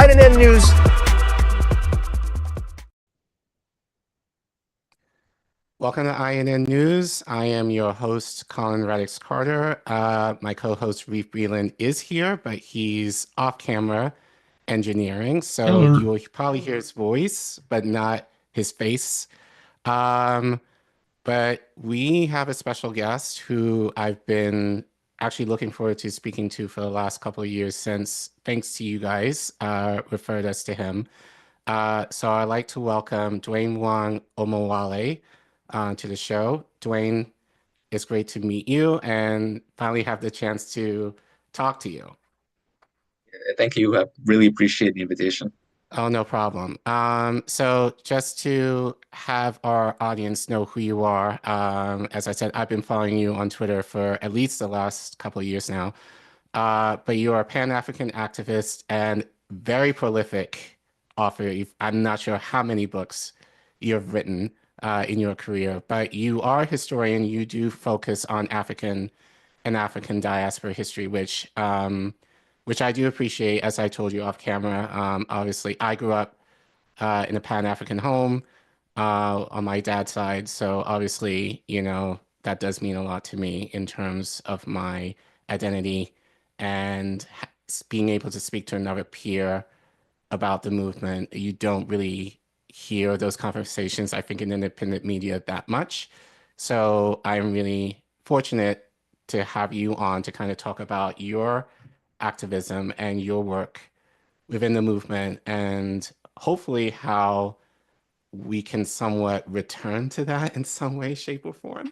INN News. Welcome to INN News. I am your host, Collin Carter. My co-host, Reef Breland, is here, but he's off camera engineering. So you will probably hear his voice, but not his face. But we have a special guest who I've been actually looking forward to speaking to for the last couple of years since, thanks to you guys, referred us to him. So I'd like to welcome Dwayne Wong Omowale to the show. Dwayne, it's great to meet you and finally have the chance to talk to you. Thank you. I really appreciate the invitation. Oh, no problem. So just to have our audience know who you are, as I said, I've been following you on Twitter for at least the last couple of years now. But you are a Pan-African activist and very prolific author. I'm not sure how many books you've written in your career, but you are a historian. You do focus on African and African diaspora history, which I do appreciate, as I told you off camera. Obviously, I grew up in a Pan-African home on my dad's side. So obviously, you know, that does mean a lot to me in terms of my identity and being able to speak to another peer about the movement. You don't really hear those conversations, I think, in independent media that much. So I'm really fortunate to have you on to kind of talk about your activism and your work within the movement and hopefully how we can somewhat return to that in some way, shape, or form.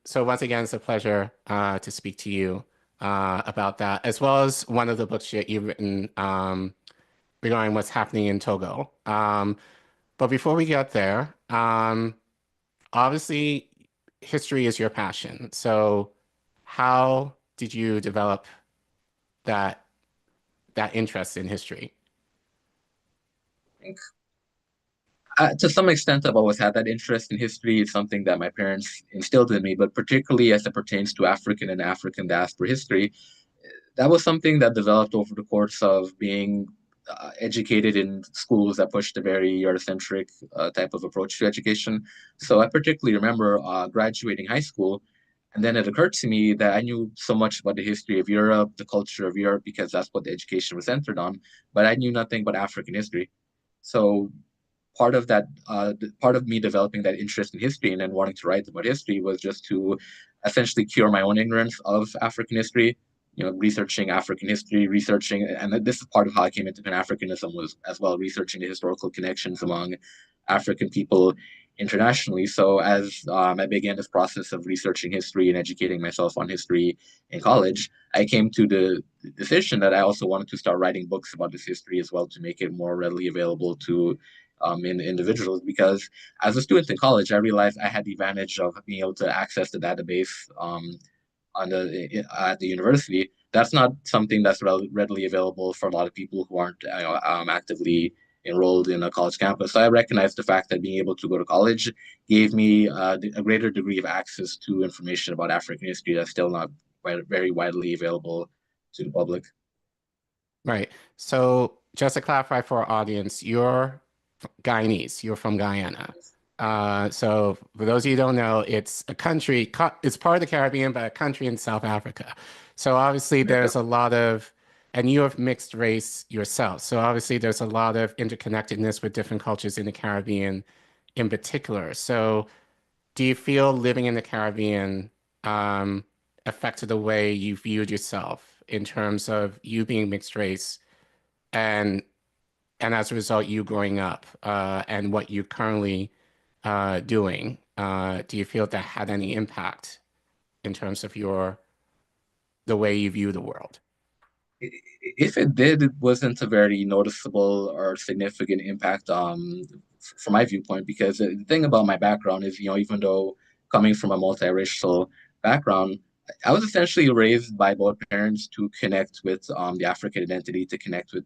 So once again, it's a pleasure to speak to you about that, as well as one of the books that you've written regarding what's happening in Togo. But before we get there, obviously history is your passion. So how did you develop that interest in history? I think to some extent, I've always had that interest in history. It's something that my parents instilled in me, but particularly as it pertains to African and African diaspora history, that was something that developed over the course of being educated in schools that pushed a very Eurocentric type of approach to education. So I particularly remember graduating high school, and then it occurred to me that I knew so much about the history of Europe, the culture of Europe, because that's what the education was centered on, but I knew nothing about African history. So part of that, part of me developing that interest in history and then wanting to write about history was just to essentially cure my own ignorance of African history. You know, researching African history, and this is part of how I came into Pan-Africanism, was as well researching the historical connections among African people internationally. So as I began this process of researching history and educating myself on history in college, I came to the decision that I also wanted to start writing books about this history as well, to make it more readily available to individuals, because as a student in college, I realized I had the advantage of being able to access the database at the university. That's not something that's readily available for a lot of people who aren't actively enrolled in a college campus. So I recognized the fact that being able to go to college gave me a greater degree of access to information about African history that's still not very widely available to the public. Right. So just to clarify for our audience, you're Guyanese, you're from Guyana. So for those of you who don't know, it's a country, it's part of the Caribbean, but a country in South Africa. So obviously there's a lot of, and you're mixed race yourself. So obviously there's a lot of interconnectedness with different cultures in the Caribbean in particular. So do you feel living in the Caribbean affected the way you viewed yourself in terms of you being mixed race and as a result, you growing up and what you're currently doing, do you feel that had any impact in terms of the way you view the world? If it did, it wasn't a very noticeable or significant impact from my viewpoint, because the thing about my background is, you know, even though coming from a multiracial background, I was essentially raised by both parents to connect with the African identity, to connect with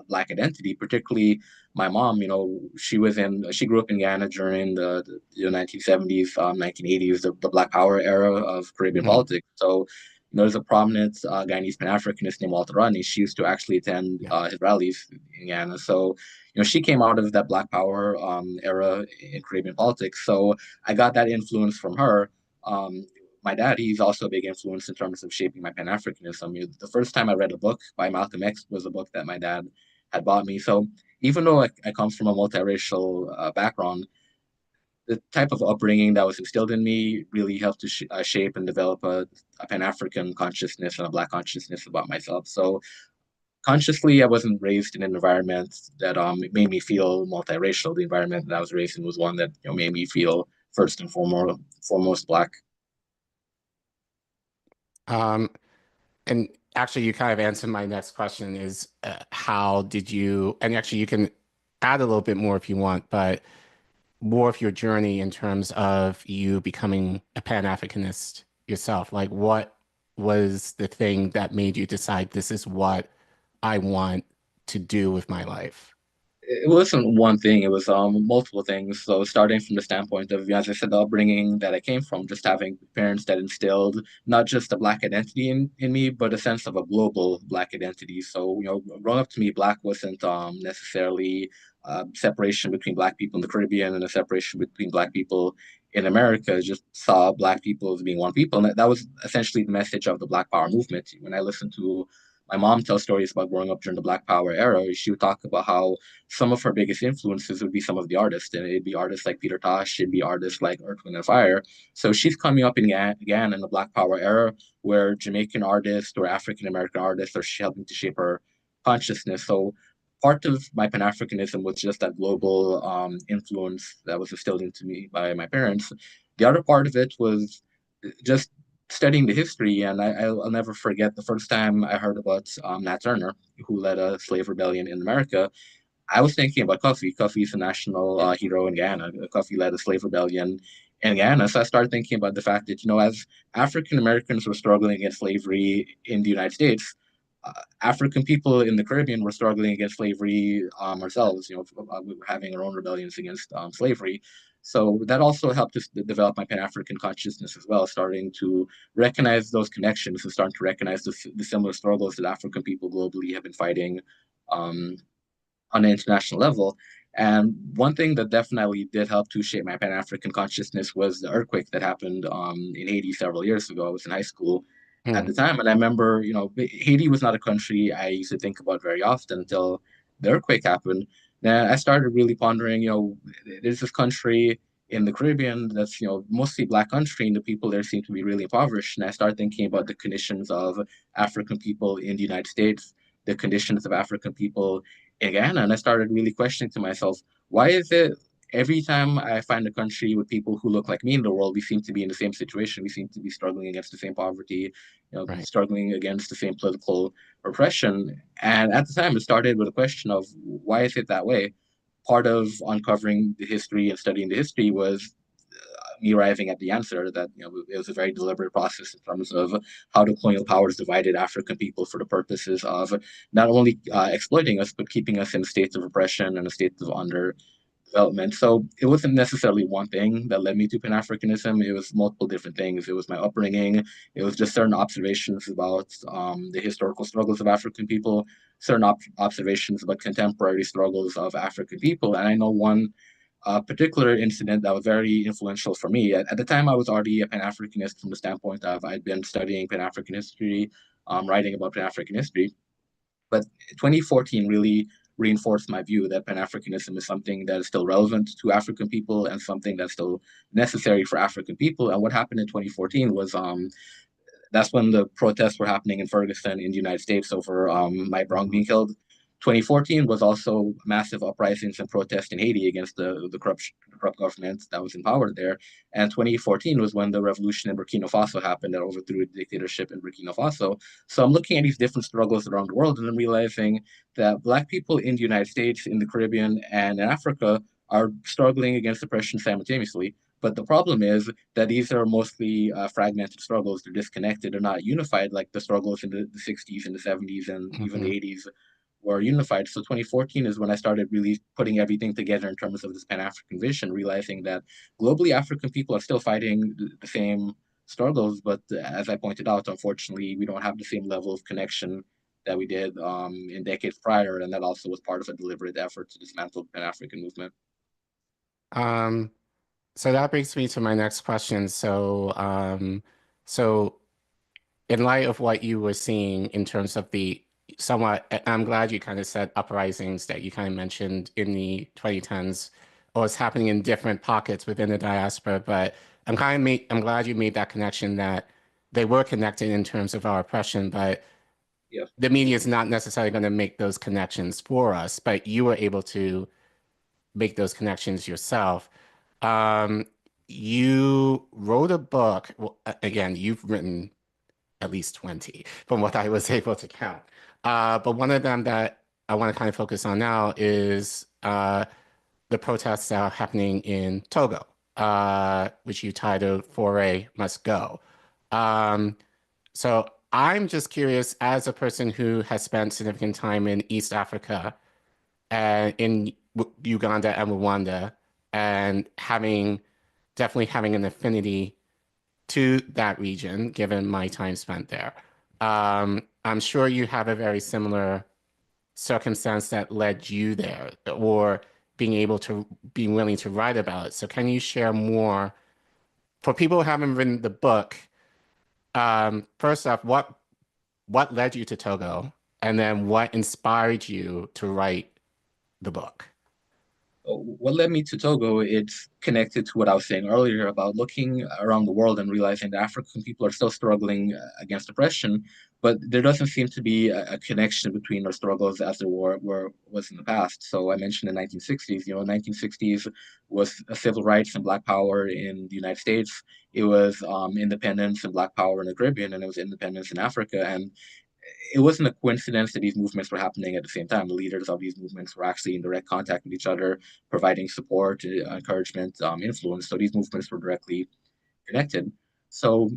Black identity. Particularly my mom, you know, she grew up in Ghana during the 1970s, 1980s, the Black Power era of Caribbean politics. So, you there's a prominent Guyanese Pan-Africanist named Walter Rodney. She used to actually attend Yeah. his rallies in Guyana. So, she came out of that Black Power era in Caribbean politics. So I got that influence from her. My dad, he's also a big influence in terms of shaping my Pan-Africanism. The first time I read a book by Malcolm X was a book that my dad had bought me. So even though I come from a multiracial background, the type of upbringing that was instilled in me really helped to shape and develop a Pan-African consciousness and a Black consciousness about myself. So consciously, I wasn't raised in an environment that made me feel multiracial. The environment that I was raised in was one that made me feel first and foremost Black. Um, and actually, you kind of answered my next question is how did you, and actually, you can add a little bit more if you want, but more of your journey in terms of you becoming a Pan-Africanist yourself. Like, what was the thing that made you decide this is what I want to do with my life? It wasn't one thing, it was multiple things. So starting from the standpoint of, as I said, the upbringing that I came from, just having parents that instilled not just a Black identity in me, but a sense of a global Black identity. So, growing up to me, Black wasn't necessarily separation between Black people in the Caribbean and a separation between Black people in America. I just saw Black people as being one people. And that was essentially the message of the Black Power movement. When I listened to my mom tell stories about growing up during the Black Power era, she would talk about how some of her biggest influences would be some of the artists, and it'd be artists like Peter Tosh, it'd be artists like Earth, Wind, and Fire. So she's coming up again in the Black Power era, where Jamaican artists or African American artists are helping to shape her consciousness. So part of my Pan Africanism was just that global influence that was instilled into me by my parents. The other part of it was just studying the history, and I'll never forget the first time I heard about Nat Turner, who led a slave rebellion in America. I was thinking about Kofi. Kofi is a national hero in Guyana. Kofi led a slave rebellion in Guyana. So I started thinking about the fact that, as African Americans were struggling against slavery in the United States, African people in the Caribbean were struggling against slavery ourselves, having our own rebellions against slavery. So that also helped us develop my Pan-African consciousness as well, starting to recognize those connections and starting to recognize the similar struggles that African people globally have been fighting um, on an international level. And one thing that definitely did help to shape my Pan-African consciousness was the earthquake that happened in Haiti several years ago. I was in high school at Hmm. the time, and I remember, Haiti was not a country I used to think about very often until the earthquake happened. Then I started really pondering, there's this country in the Caribbean that's, mostly Black country, and the people there seem to be really impoverished. And I started thinking about the conditions of African people in the United States, the conditions of African people again, and I started really questioning to myself, why is it every time I find a country with people who look like me in the world, we seem to be in the same situation. We seem to be struggling against the same poverty, Right. struggling against the same political oppression. And at the time, it started with a question of why is it that way? Part of uncovering the history and studying the history was me arriving at the answer that it was a very deliberate process in terms of how the colonial powers divided African people for the purposes of not only exploiting us but keeping us in a state of oppression and a state of under development. So it wasn't necessarily one thing that led me to Pan Africanism. It was multiple different things. It was my upbringing. It was just certain observations about the historical struggles of African people, certain observations about contemporary struggles of African people. And I know one particular incident that was very influential for me. At the time, I was already a Pan Africanist from the standpoint of I'd been studying Pan African history, writing about Pan African history. But 2014 really reinforced my view that Pan Africanism is something that is still relevant to African people and something that's still necessary for African people. And what happened in 2014 was that's when the protests were happening in Ferguson in the United States over Mike Brown Mhm. being killed. 2014 was also massive uprisings and protests in Haiti against the corrupt government that was in power there. And 2014 was when the revolution in Burkina Faso happened that overthrew the dictatorship in Burkina Faso. So I'm looking at these different struggles around the world and I'm realizing that Black people in the United States, in the Caribbean, and in Africa are struggling against oppression simultaneously. But the problem is that these are mostly fragmented struggles. They're disconnected. They're not unified like the struggles in the 60s and the 70s and even the Mhm. 80s were unified. So 2014 is when I started really putting everything together in terms of this Pan-African vision, realizing that globally African people are still fighting the same struggles. But as I pointed out, unfortunately, we don't have the same level of connection that we did in decades prior, and that also was part of a deliberate effort to dismantle the Pan-African movement. Um, so that brings me to my next question. So in light of what you were seeing in terms of the somewhat, I'm glad you kind of said uprisings that you kind of mentioned in the 2010s, or it's happening in different pockets within the diaspora. But I'm glad you made that connection that they were connected in terms of our oppression, but Yeah. the media is not necessarily going to make those connections for us, but you were able to make those connections yourself. Um, you wrote a book. Well, again, you've written at least 20 from what I was able to count. But one of them that I want to kind of focus on now is the protests that are happening in Togo, which you titled Faure Must Go. Um, so I'm just curious, as a person who has spent significant time in East Africa and in Uganda and Rwanda, and definitely having an affinity to that region, given my time spent there. I'm sure you have a very similar circumstance that led you there, or being willing to write about it. So can you share more for people who haven't written the book? First off, what led you to Togo, and then what inspired you to write the book? What led me to Togo, it's connected to what I was saying earlier about looking around the world and realizing that African people are still struggling against oppression, but there doesn't seem to be a connection between our struggles as there was in the past. So I mentioned the 1960s. 1960s was civil rights and Black power in the United States. It was independence and Black power in the Caribbean, and it was independence in Africa. And it wasn't a coincidence that these movements were happening at the same time. The leaders of these movements were actually in direct contact with each other, providing support, encouragement, influence. So these movements were directly connected. So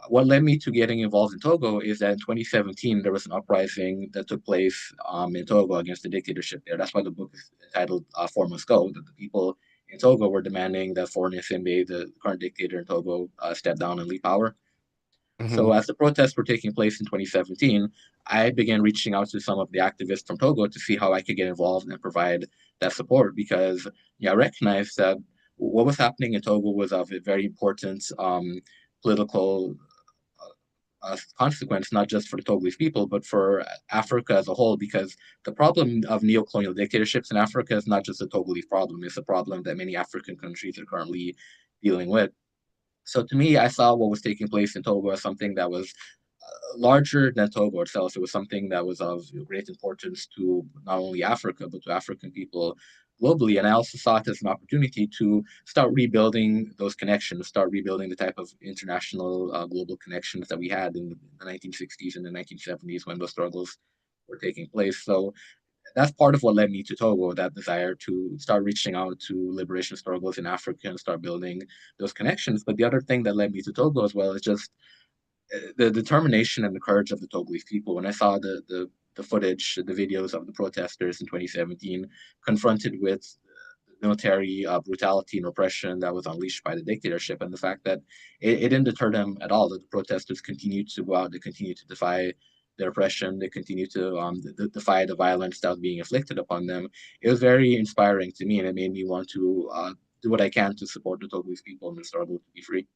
what led me to getting involved in Togo is that in 2017 there was an uprising that took place in Togo against the dictatorship there. That's why the book is titled "Faure Must Go." That the people in Togo were demanding that Faure Gnassingbé, the current dictator in Togo, step down and leave power. So Mhm. as the protests were taking place in 2017, I began reaching out to some of the activists from Togo to see how I could get involved and provide that support because I recognized that what was happening in Togo was of a very important political consequence, not just for the Togolese people, but for Africa as a whole, because the problem of neo-colonial dictatorships in Africa is not just a Togolese problem, it's a problem that many African countries are currently dealing with. So to me, I saw what was taking place in Togo as something that was larger than Togo itself. It was something that was of great importance to not only Africa, but to African people globally. And I also saw it as an opportunity to start rebuilding those connections, start rebuilding the type of international global connections that we had in the 1960s and the 1970s when those struggles were taking place. So that's part of what led me to Togo, that desire to start reaching out to liberation struggles in Africa and start building those connections. But the other thing that led me to Togo as well is just the determination and the courage of the Togolese people. When I saw the footage, the videos of the protesters in 2017, confronted with military brutality and oppression that was unleashed by the dictatorship, and the fact that it didn't deter them at all, that the protesters continued to go out, they continued to defy their oppression, they continued to defy the violence that was being inflicted upon them. It was very inspiring to me, and it made me want to do what I can to support the Togolese people in the struggle to be free.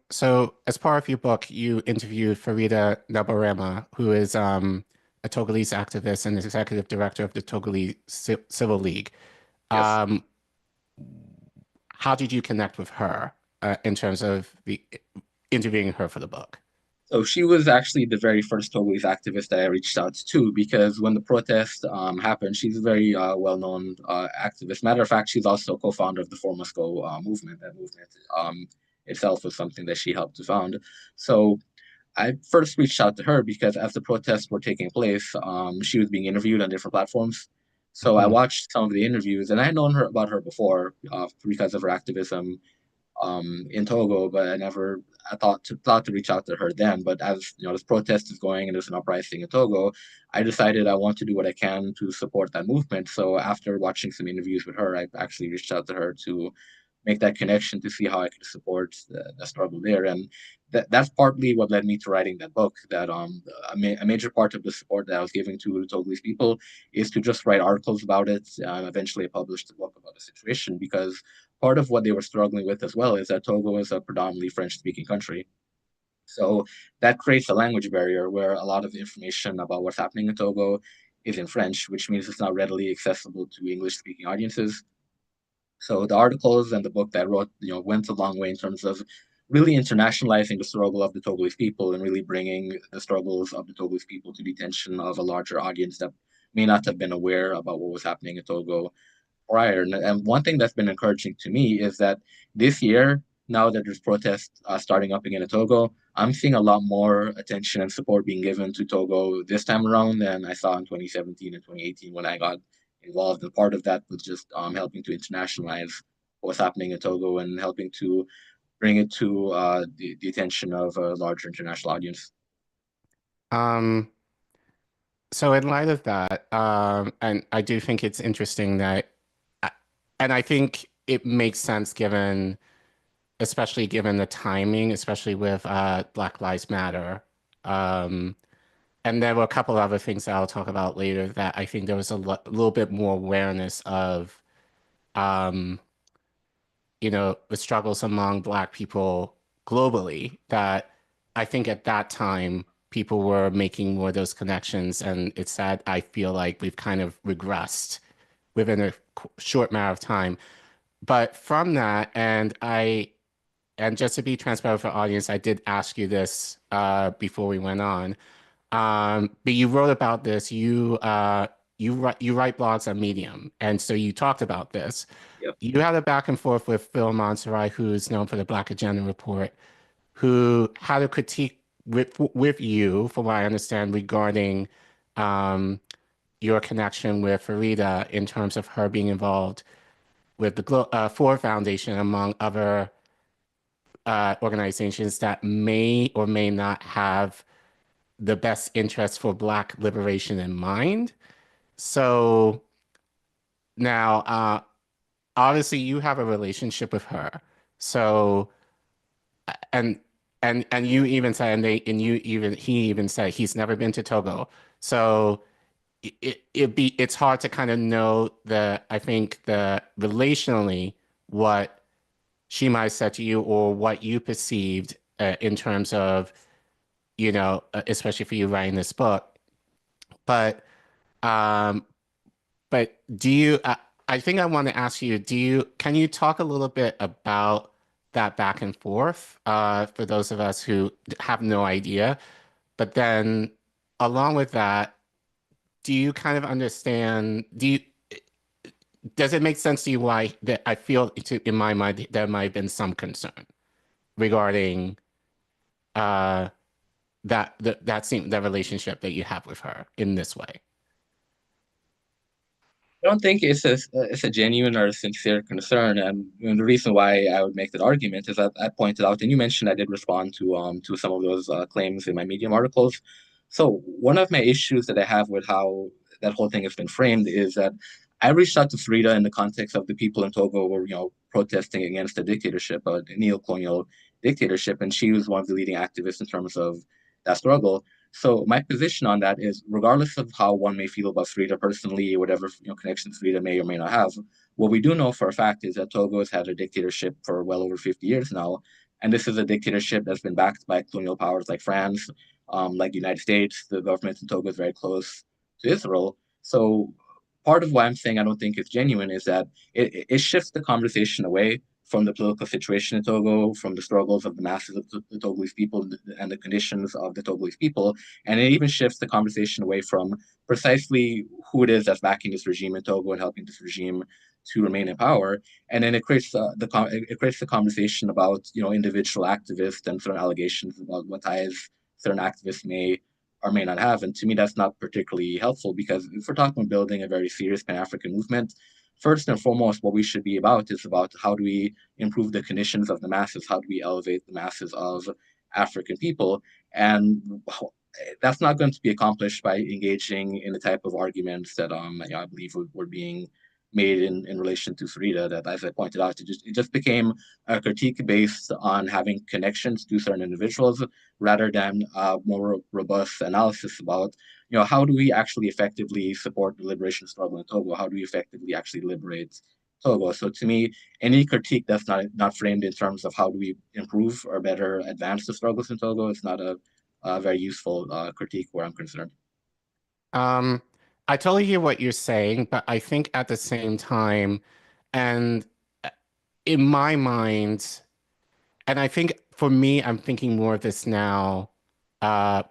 So as part of your book, you interviewed Farida Nabarema, who is a Togolese activist and is executive director of the Togolese Civil League. Yes. Um, how did you connect with her in terms of the interviewing her for the book? So she was actually the very first Togolese activist that I reached out to because when the protest happened, she's a very well-known activist. Matter of fact, she's also co-founder of the Faure Must Go movement. That movement itself was something that she helped to found. So I first reached out to her because as the protests were taking place, she was being interviewed on different platforms. So I Mhm. watched some of the interviews, and I had known her about her before because of her activism in Togo, but I thought to reach out to her then. But as this protest is going and there's an uprising in Togo, I decided I want to do what I can to support that movement. So after watching some interviews with her, I actually reached out to her to make that connection to see how I could support the struggle there. And that's partly what led me to writing that book. That a major part of the support that I was giving to the Togolese people is to just write articles about it. Eventually, I published a book about the situation because part of what they were struggling with as well is that Togo is a predominantly French-speaking country. So that creates a language barrier where a lot of the information about what's happening in Togo is in French, which means it's not readily accessible to English-speaking audiences. So the articles and the book that I wrote, went a long way in terms of really internationalizing the struggle of the Togolese people and really bringing the struggles of the Togolese people to the attention of a larger audience that may not have been aware about what was happening in Togo prior. And one thing that's been encouraging to me is that this year, now that there's protests starting up again in Togo, I'm seeing a lot more attention and support being given to Togo this time around than I saw in 2017 and 2018 when I got involved. And part of that was just helping to internationalize what's happening in Togo and helping to bring it to the attention of a larger international audience. Um, so in light of that, and I do think it's interesting that, and I think it makes sense given, especially given the timing, especially with Black Lives Matter. And there were a couple of other things that I'll talk about later that I think there was a little bit more awareness of, um, the struggles among Black people globally that I think at that time people were making more of those connections. And it's sad, I feel like we've kind of regressed within a short matter of time. But from that, and just to be transparent for the audience, I did ask you this before we went on. But you wrote about this. You write blogs on Medium, and so you talked about this. Yep. You had a back and forth with Phil Monterai, who's known for the Black Agenda Report, who had a critique with you, from what I understand, regarding your connection with Farida in terms of her being involved with the Ford Foundation, among other organizations that may or may not have the best interest for Black liberation in mind. So now, obviously, you have a relationship with her. So, and and you even said, he even said he's never been to Togo. So it's hard to kind of know I think the relationally what she might have said to you or what you perceived in terms of, especially for you writing this book. But um, but do you, I think I want to ask you, can you talk a little bit about that back and forth for those of us who have no idea? But then along with that, do you kind of understand, does it make sense to you why that I feel in my mind there might have been some concern regarding uh, that relationship that you have with her in this way? I don't think it's a genuine or a sincere concern, and the reason why I would make that argument is that I pointed out, and you mentioned I did respond to some of those claims in my Medium articles. So one of my issues that I have with how that whole thing has been framed is that I reached out to Frida in the context of the people in Togo who were protesting against a dictatorship, a neo-colonial dictatorship, and she was one of the leading activists in terms of that struggle. So my position on that is, regardless of how one may feel about Frida personally, whatever connections Frida may or may not have, what we do know for a fact is that Togo has had a dictatorship for well over 50 years now, and this is a dictatorship that's been backed by colonial powers like France, like the United States. The government in Togo is very close to Israel. So part of why I'm saying I don't think it's genuine is that it shifts the conversation away from the political situation in Togo, from the struggles of the masses of the Togolese people and the conditions of the Togolese people. And it even shifts the conversation away from precisely who it is that's backing this regime in Togo and helping this regime to remain in power. And then it creates the conversation about individual activists and certain allegations about what ties certain activists may or may not have. And to me, that's not particularly helpful, because if we're talking about building a very serious Pan-African movement, first and foremost, what we should be about is about how do we improve the conditions of the masses? How do we elevate the masses of African people? And that's not going to be accomplished by engaging in the type of arguments that I believe were being made in relation to Faure that, as I pointed out, it just became a critique based on having connections to certain individuals rather than more robust analysis about, how do we actually effectively support the liberation struggle in Togo? How do we effectively actually liberate Togo? So to me, any critique that's not framed in terms of how do we improve or better advance the struggles in Togo is not a very useful critique where I'm concerned. Um, I totally hear what you're saying, but I think at the same time, and in my mind, and I think for me, I'm thinking more of this now,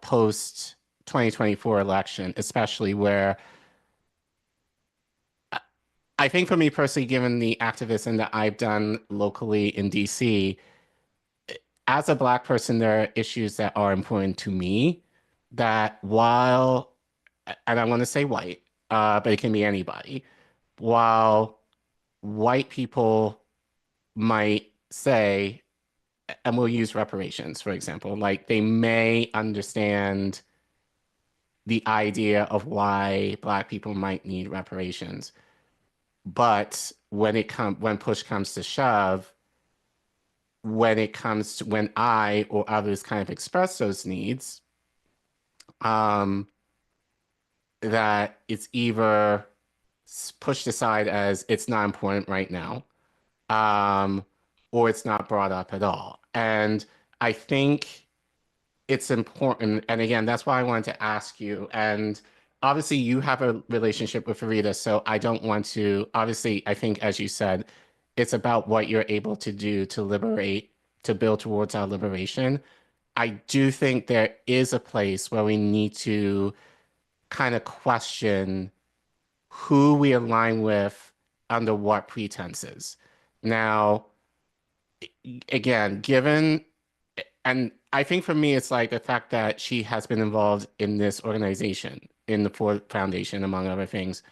post 2024 election, especially where I think for me personally, given the activism that I've done locally in DC, as a Black person, there are issues that are important to me that while, and I want to say white, but it can be anybody, while white people might say, and we'll use reparations, for example, like they may understand the idea of why Black people might need reparations. But when push comes to shove, when I or others kind of express those needs, um, that it's either pushed aside as it's not important right now, um, or it's not brought up at all. And I think it's important. And again, that's why I wanted to ask you. And obviously, you have a relationship with Farida, so I don't want to. Obviously, I think, as you said, it's about what you're able to do to liberate, to build towards our liberation. I do think there is a place where we need to kind of question who we align with under what pretenses. Now, again, given, and I think for me, it's like the fact that she has been involved in this organization, in the Ford Foundation, among other things.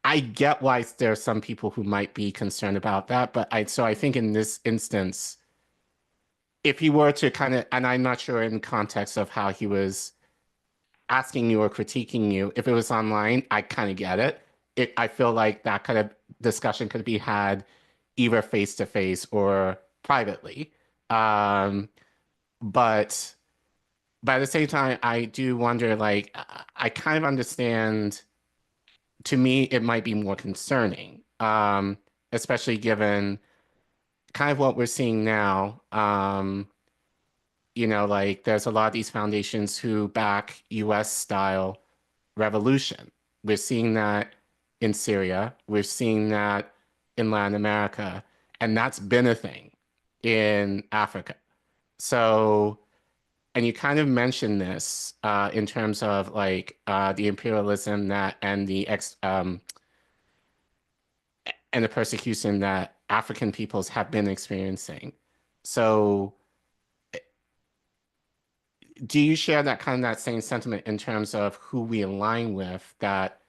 I get why there are some people who might be concerned about that, but I think in this instance, if he were to kind of, and I'm not sure in context of how he was asking you or critiquing you, if it was online, I kind of get it. I feel like that kind of discussion could be had either face to face or privately. Um, but at the same time, I do wonder, like, I kind of understand, to me, it might be more concerning, especially given kind of what we're seeing now. Like there's a lot of these foundations who back US style revolution. We're seeing that in Syria. We're seeing that in Latin America. And that's been a thing in Africa. So, and you kind of mentioned this in terms of like the imperialism that and the persecution that African peoples have been experiencing. So, do you share that kind of that same sentiment in terms of who we align with that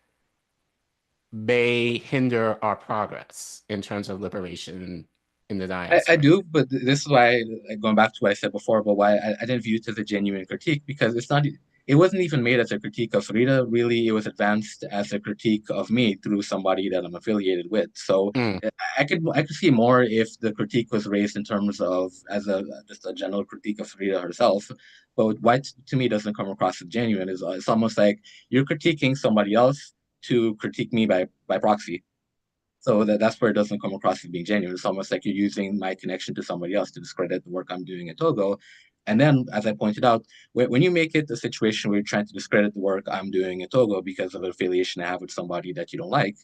may hinder our progress in terms of liberation in the I diaspora? do, but this is why, like, going back to what I said before, but why I didn't view it as a genuine critique, because it wasn't even made as a critique of Frida. Really, it was advanced as a critique of me through somebody that I'm affiliated with. So Mm, I could see more if the critique was raised in terms of as a just a general critique of Frida herself. But why to me doesn't come across as genuine is it's almost like you're critiquing somebody else to critique me by proxy. So that's where it doesn't come across as being genuine. It's almost like you're using my connection to somebody else to discredit the work I'm doing in Togo. And then, as I pointed out, when you make it a situation where you're trying to discredit the work I'm doing in Togo because of an affiliation I have with somebody that you don't like,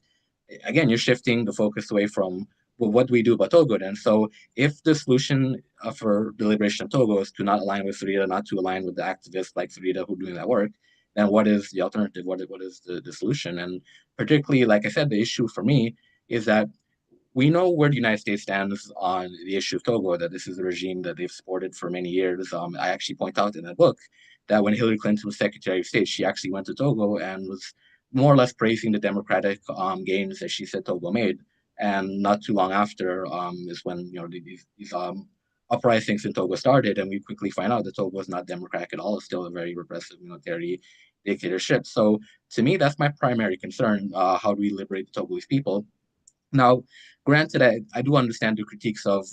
again, you're shifting the focus away from, well, what do we do about Togo then? So if the solution for the liberation of Togo is to not align with Farida, not to align with the activists like Farida who are doing that work, then what is the alternative? What is the solution? And particularly, like I said, the issue for me is that we know where the United States stands on the issue of Togo, that this is a regime that they've supported for many years. I actually point out in that book that when Hillary Clinton was Secretary of State, she actually went to Togo and was more or less praising the democratic gains that she said Togo made. And not too long after is when these uprisings in Togo started, and we quickly find out that Togo is not democratic at all. It's still a very repressive military dictatorship. So to me, that's my primary concern. How do we liberate the Togolese people? Now, granted, I do understand the critiques of,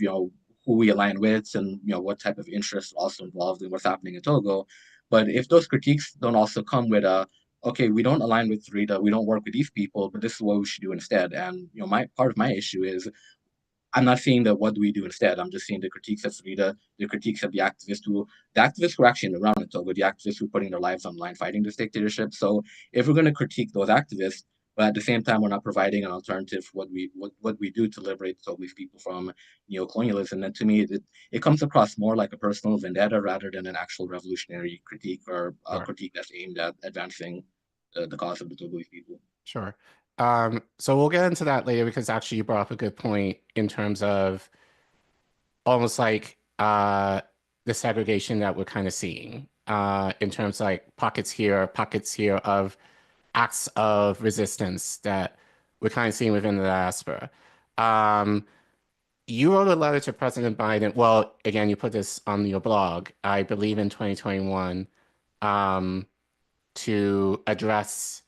who we align with and, what type of interests also involved in what's happening in Togo. But if those critiques don't also come with okay, we don't align with Frida, we don't work with these people, but this is what we should do instead. And, my part of my issue is I'm not seeing the what do we do instead. I'm just seeing the critiques of Frida, the critiques of the activists who are actually around in Togo, the activists who are putting their lives on the line fighting this dictatorship. So if we're going to critique those activists, but at the same time we're not providing an alternative what we do to liberate Togolese people from neo-colonialism, then to me it comes across more like a personal vendetta rather than an actual revolutionary critique or a Sure. critique that's aimed at advancing the cause of the Togolese people. Sure. So we'll get into that later because actually you brought up a good point in terms of almost like the segregation that we're kind of seeing in terms of like pockets here of acts of resistance that we're kind of seeing within the diaspora. You wrote a letter to President Biden. Well, again, you put this on your blog, I believe in 2021, to address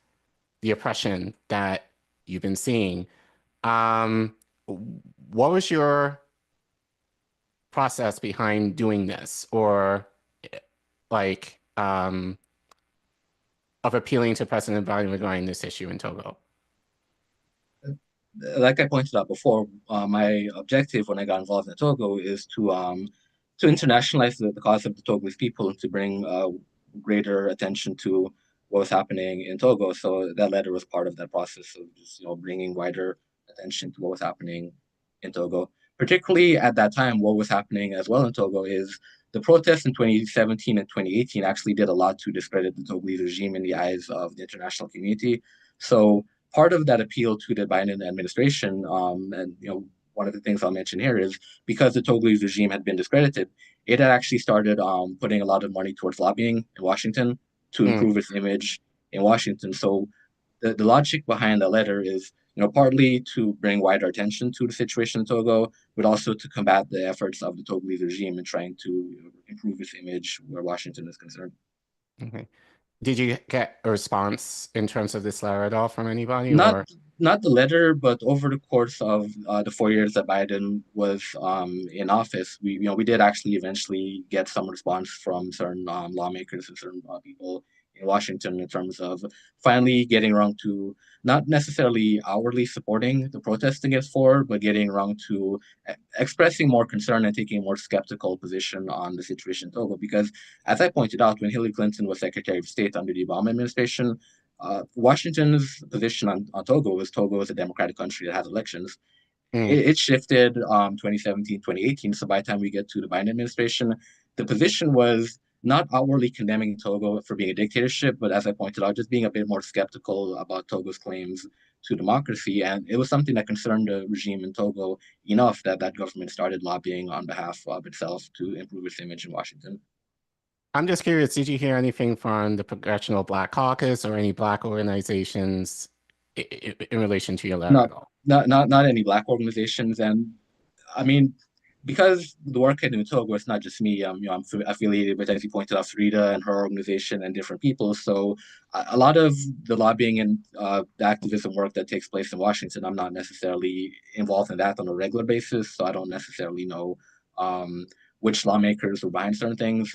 the oppression that you've been seeing. What was your process behind doing this, or like of appealing to President Biden regarding this issue in Togo? Like I pointed out before, my objective when I got involved in Togo is to internationalize the cause of the Togolese people and to bring greater attention to what was happening in Togo. So that letter was part of that process of just bringing wider attention to what was happening in Togo. Particularly at that time, what was happening as well in Togo is the protests in 2017 and 2018 actually did a lot to discredit the Togolese regime in the eyes of the international community. So part of that appeal to the Biden administration, and one of the things I'll mention here is because the Togolese regime had been discredited, it had actually started putting a lot of money towards lobbying in Washington to Mm. improve its image in Washington. So the logic behind the letter is, partly to bring wider attention to the situation in Togo, but also to combat the efforts of the Togolese regime in trying to improve its image where Washington is concerned. Okay. Did you get a response in terms of this letter at all from anybody, Not or? not the letter, but over the course of the 4 years that Biden was in office, we did actually eventually get some response from certain lawmakers and certain people in Washington in terms of finally getting around to not necessarily outwardly supporting the protest against Ford, but getting around to expressing more concern and taking a more skeptical position on the situation in Togo. Because as I pointed out, when Hillary Clinton was Secretary of State under the Obama administration, Washington's position on Togo is a democratic country that has elections. Mm. It shifted 2017, 2018. So by the time we get to the Biden administration, the position was not outwardly condemning Togo for being a dictatorship, but as I pointed out, just being a bit more skeptical about Togo's claims to democracy. And it was something that concerned the regime in Togo enough that that government started lobbying on behalf of itself to improve its image in Washington. I'm just curious, did you hear anything from the Congressional Black Caucus or any Black organizations in relation to your letter Not at all? not any Black organizations, and I mean, because the work I do in Togo, it's not just me. I'm affiliated with, as you pointed out, Frida and her organization and different people. So a lot of the lobbying and the activism work that takes place in Washington, I'm not necessarily involved in that on a regular basis. So I don't necessarily know which lawmakers were behind certain things.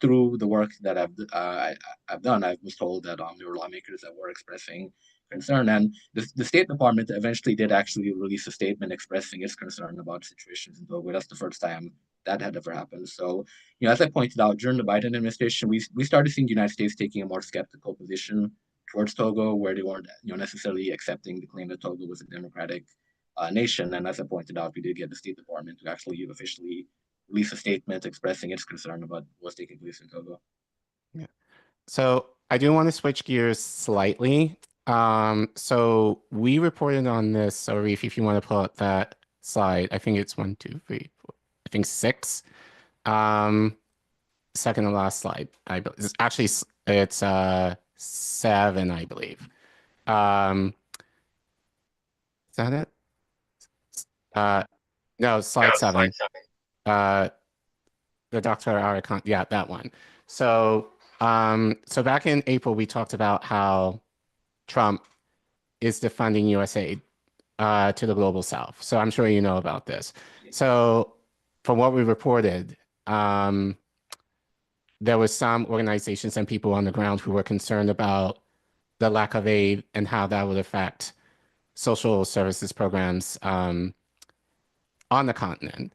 Through the work that I've done, I was told that there were lawmakers that were expressing concern. And the State Department eventually did actually release a statement expressing its concern about situations in Togo. That's the first time that had ever happened. So, as I pointed out, during the Biden administration, we started seeing the United States taking a more skeptical position towards Togo, where they weren't necessarily accepting the claim that Togo was a democratic nation. And as I pointed out, we did get the State Department to actually officially release a statement expressing its concern about what's taking place in Togo. Yeah. So I do want to switch gears slightly. So we reported on this. So Reef, if you want to pull up that slide, I think it's 1, 2, 3, 4, I think 6. Second to last slide. It's actually it's 7, I believe. Is that it? No, slide 7. The Dr. Aricon, yeah, that one. So So back in April, we talked about how Trump is defunding USAID to the global south. So I'm sure you know about this. So from what we reported, there was some organizations and people on the ground who were concerned about the lack of aid and how that would affect social services programs on the continent.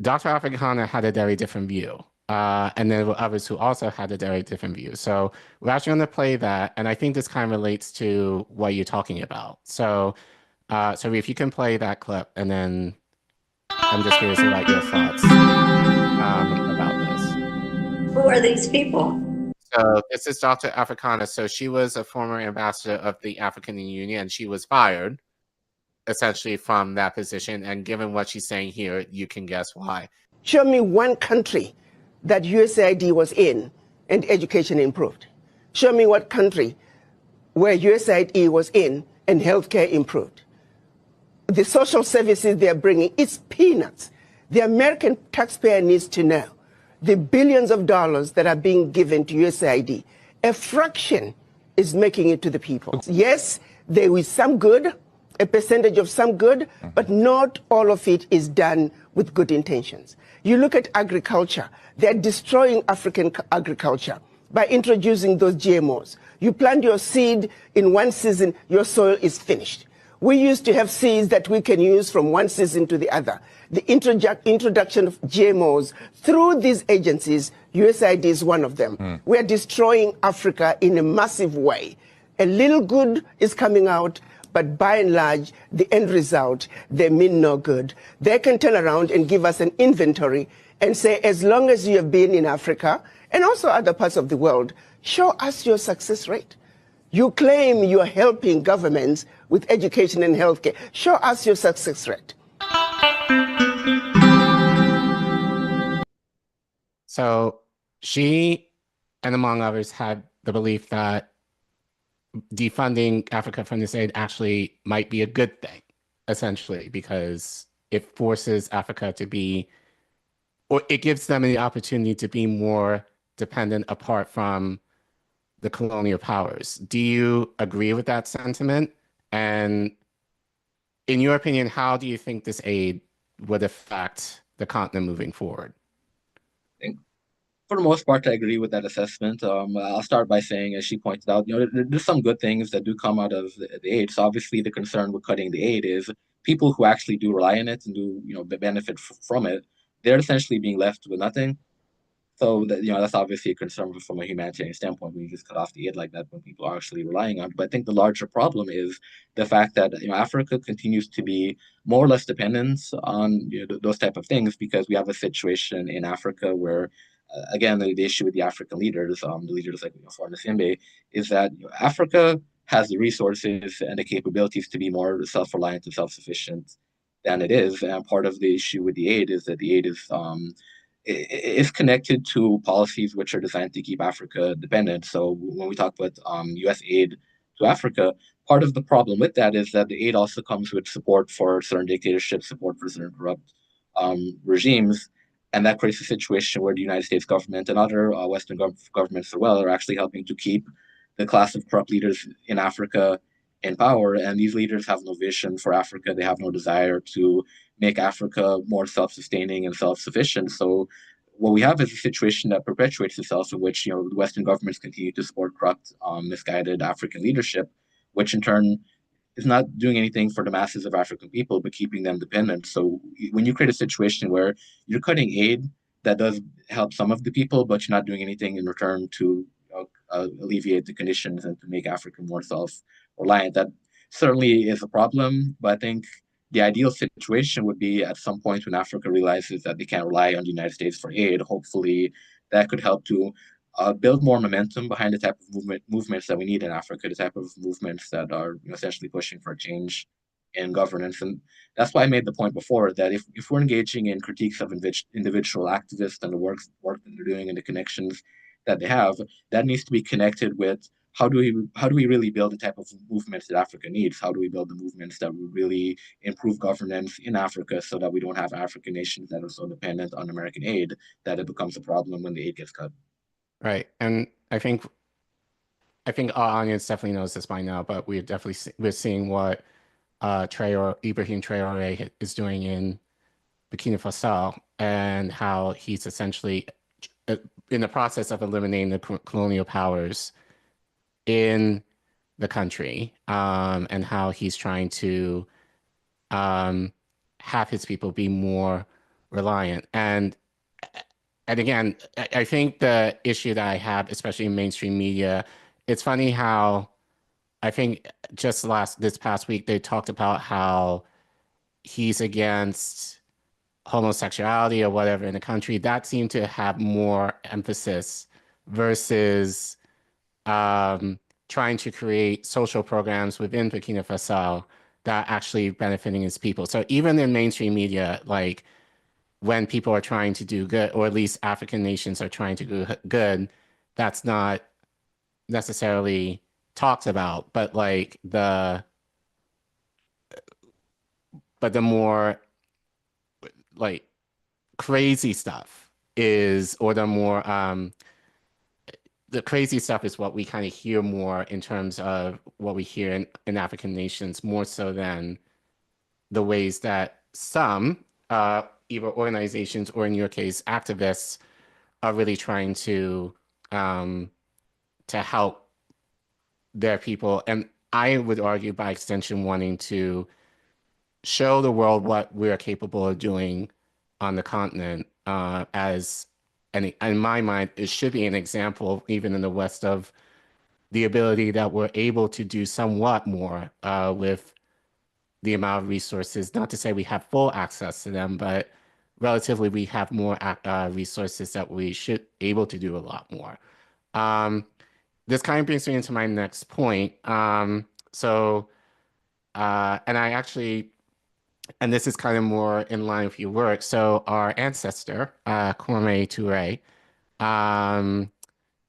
Dr. Africana had a very different view. And there were others who also had a very different view. So we're actually going to play that. And I think this kind of relates to what you're talking about. So, so if you can play that clip, and then I'm just curious about your thoughts about this. Who are these people? So this is Dr. Africana. So she was a former ambassador of the African Union, and she was fired essentially from that position. And given what she's saying here, you can guess why. Show me one country that USAID was in and education improved. Show me what country where USAID was in and healthcare improved. The social services they're bringing, it's peanuts. The American taxpayer needs to know the billions of dollars that are being given to USAID, a fraction is making it to the people. Yes, there is some good, a percentage of some good, but not all of it is done with good intentions. You look at agriculture, they're destroying African agriculture by introducing those GMOs. You plant your seed in one season, your soil is finished. We used to have seeds that we can use from one season to the other. The introduction of GMOs through these agencies, USAID is one of them. We are destroying Africa in a massive way. A little good is coming out, but by and large, the end result, they mean no good. They can turn around and give us an inventory and say, as long as you have been in Africa and also other parts of the world, show us your success rate. You claim you're helping governments with education and healthcare. Show us your success rate. So she, and among others, had the belief that defunding Africa from this aid actually might be a good thing, essentially, because it forces Africa to be, or it gives them the opportunity to be more dependent apart from the colonial powers. Do you agree with that sentiment? And in your opinion, how do you think this aid would affect the continent moving forward? For the most part, I agree with that assessment. I'll start by saying, as she pointed out, there's some good things that do come out of the aid. So obviously, the concern with cutting the aid is people who actually do rely on it and do benefit from it. They're essentially being left with nothing. So that, that's obviously a concern from a humanitarian standpoint when you just cut off the aid like that when people are actually relying on it. But I think the larger problem is the fact that Africa continues to be more or less dependent on those type of things, because we have a situation in Africa where, again, the issue with the African leaders, the leaders like Faure is that Africa has the resources and the capabilities to be more self-reliant and self-sufficient than it is. And part of the issue with the aid is that the aid is connected to policies which are designed to keep Africa dependent. So when we talk about U.S. aid to Africa, part of the problem with that is that the aid also comes with support for certain dictatorships, support for certain corrupt regimes, and that creates a situation where the United States government and other Western governments as well are actually helping to keep the class of corrupt leaders in Africa in power. And these leaders have no vision for Africa. They have no desire to make Africa more self-sustaining and self-sufficient. So what we have is a situation that perpetuates itself, in which Western governments continue to support corrupt, misguided African leadership, which in turn is not doing anything for the masses of African people, but keeping them dependent. So when you create a situation where you're cutting aid that does help some of the people, but you're not doing anything in return to alleviate the conditions and to make Africa more self-reliant, that certainly is a problem. But I think the ideal situation would be at some point when Africa realizes that they can't rely on the United States for aid. Hopefully that could help to build more momentum behind the type of movements that we need in Africa, the type of movements that are essentially pushing for change in governance. And that's why I made the point before that if we're engaging in critiques of individual activists and the work that they're doing and the connections that they have, that needs to be connected with how do we really build the type of movements that Africa needs? How do we build the movements that will really improve governance in Africa so that we don't have African nations that are so dependent on American aid that it becomes a problem when the aid gets cut? Right. And I think our audience definitely knows this by now, but we're seeing what Ibrahim Traore is doing in Burkina Faso, and how he's essentially in the process of eliminating the colonial powers in the country, and how he's trying to have his people be more reliant. And again, I think the issue that I have, especially in mainstream media, it's funny how I think just this past week they talked about how he's against homosexuality or whatever in the country. That seemed to have more emphasis versus trying to create social programs within Burkina Faso that are actually benefiting its people. So even in mainstream media, like when people are trying to do good, or at least African nations are trying to do good, that's not necessarily talked about, but like the more like crazy stuff is, or the crazy stuff is what we kind of hear more in terms of what we hear in African nations, more so than the ways that some either organizations or in your case activists are really trying to help their people, and I would argue by extension wanting to show the world what we're capable of doing on the continent, and in my mind, it should be an example, even in the West, of the ability that we're able to do somewhat more with the amount of resources. Not to say we have full access to them, but relatively we have more resources that we should able to do a lot more. This kind of brings me into my next point. And I actually, and this is kind of more in line with your work. So our ancestor, Kwame Ture,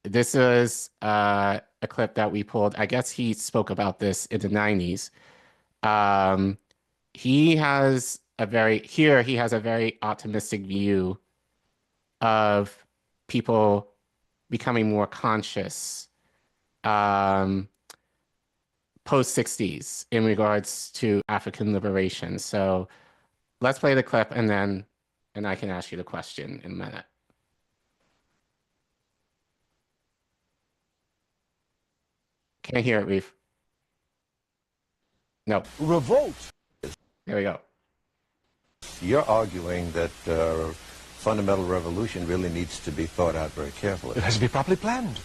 this is a clip that we pulled. I guess he spoke about this in the 90s. He has a very optimistic view of people becoming more conscious post-60s in regards to African liberation. So let's play the clip, and I can ask you the question in a minute. Can't hear it, Reef. No. Revolt. There we go. You're arguing that fundamental revolution really needs to be thought out very carefully. It has to be properly planned.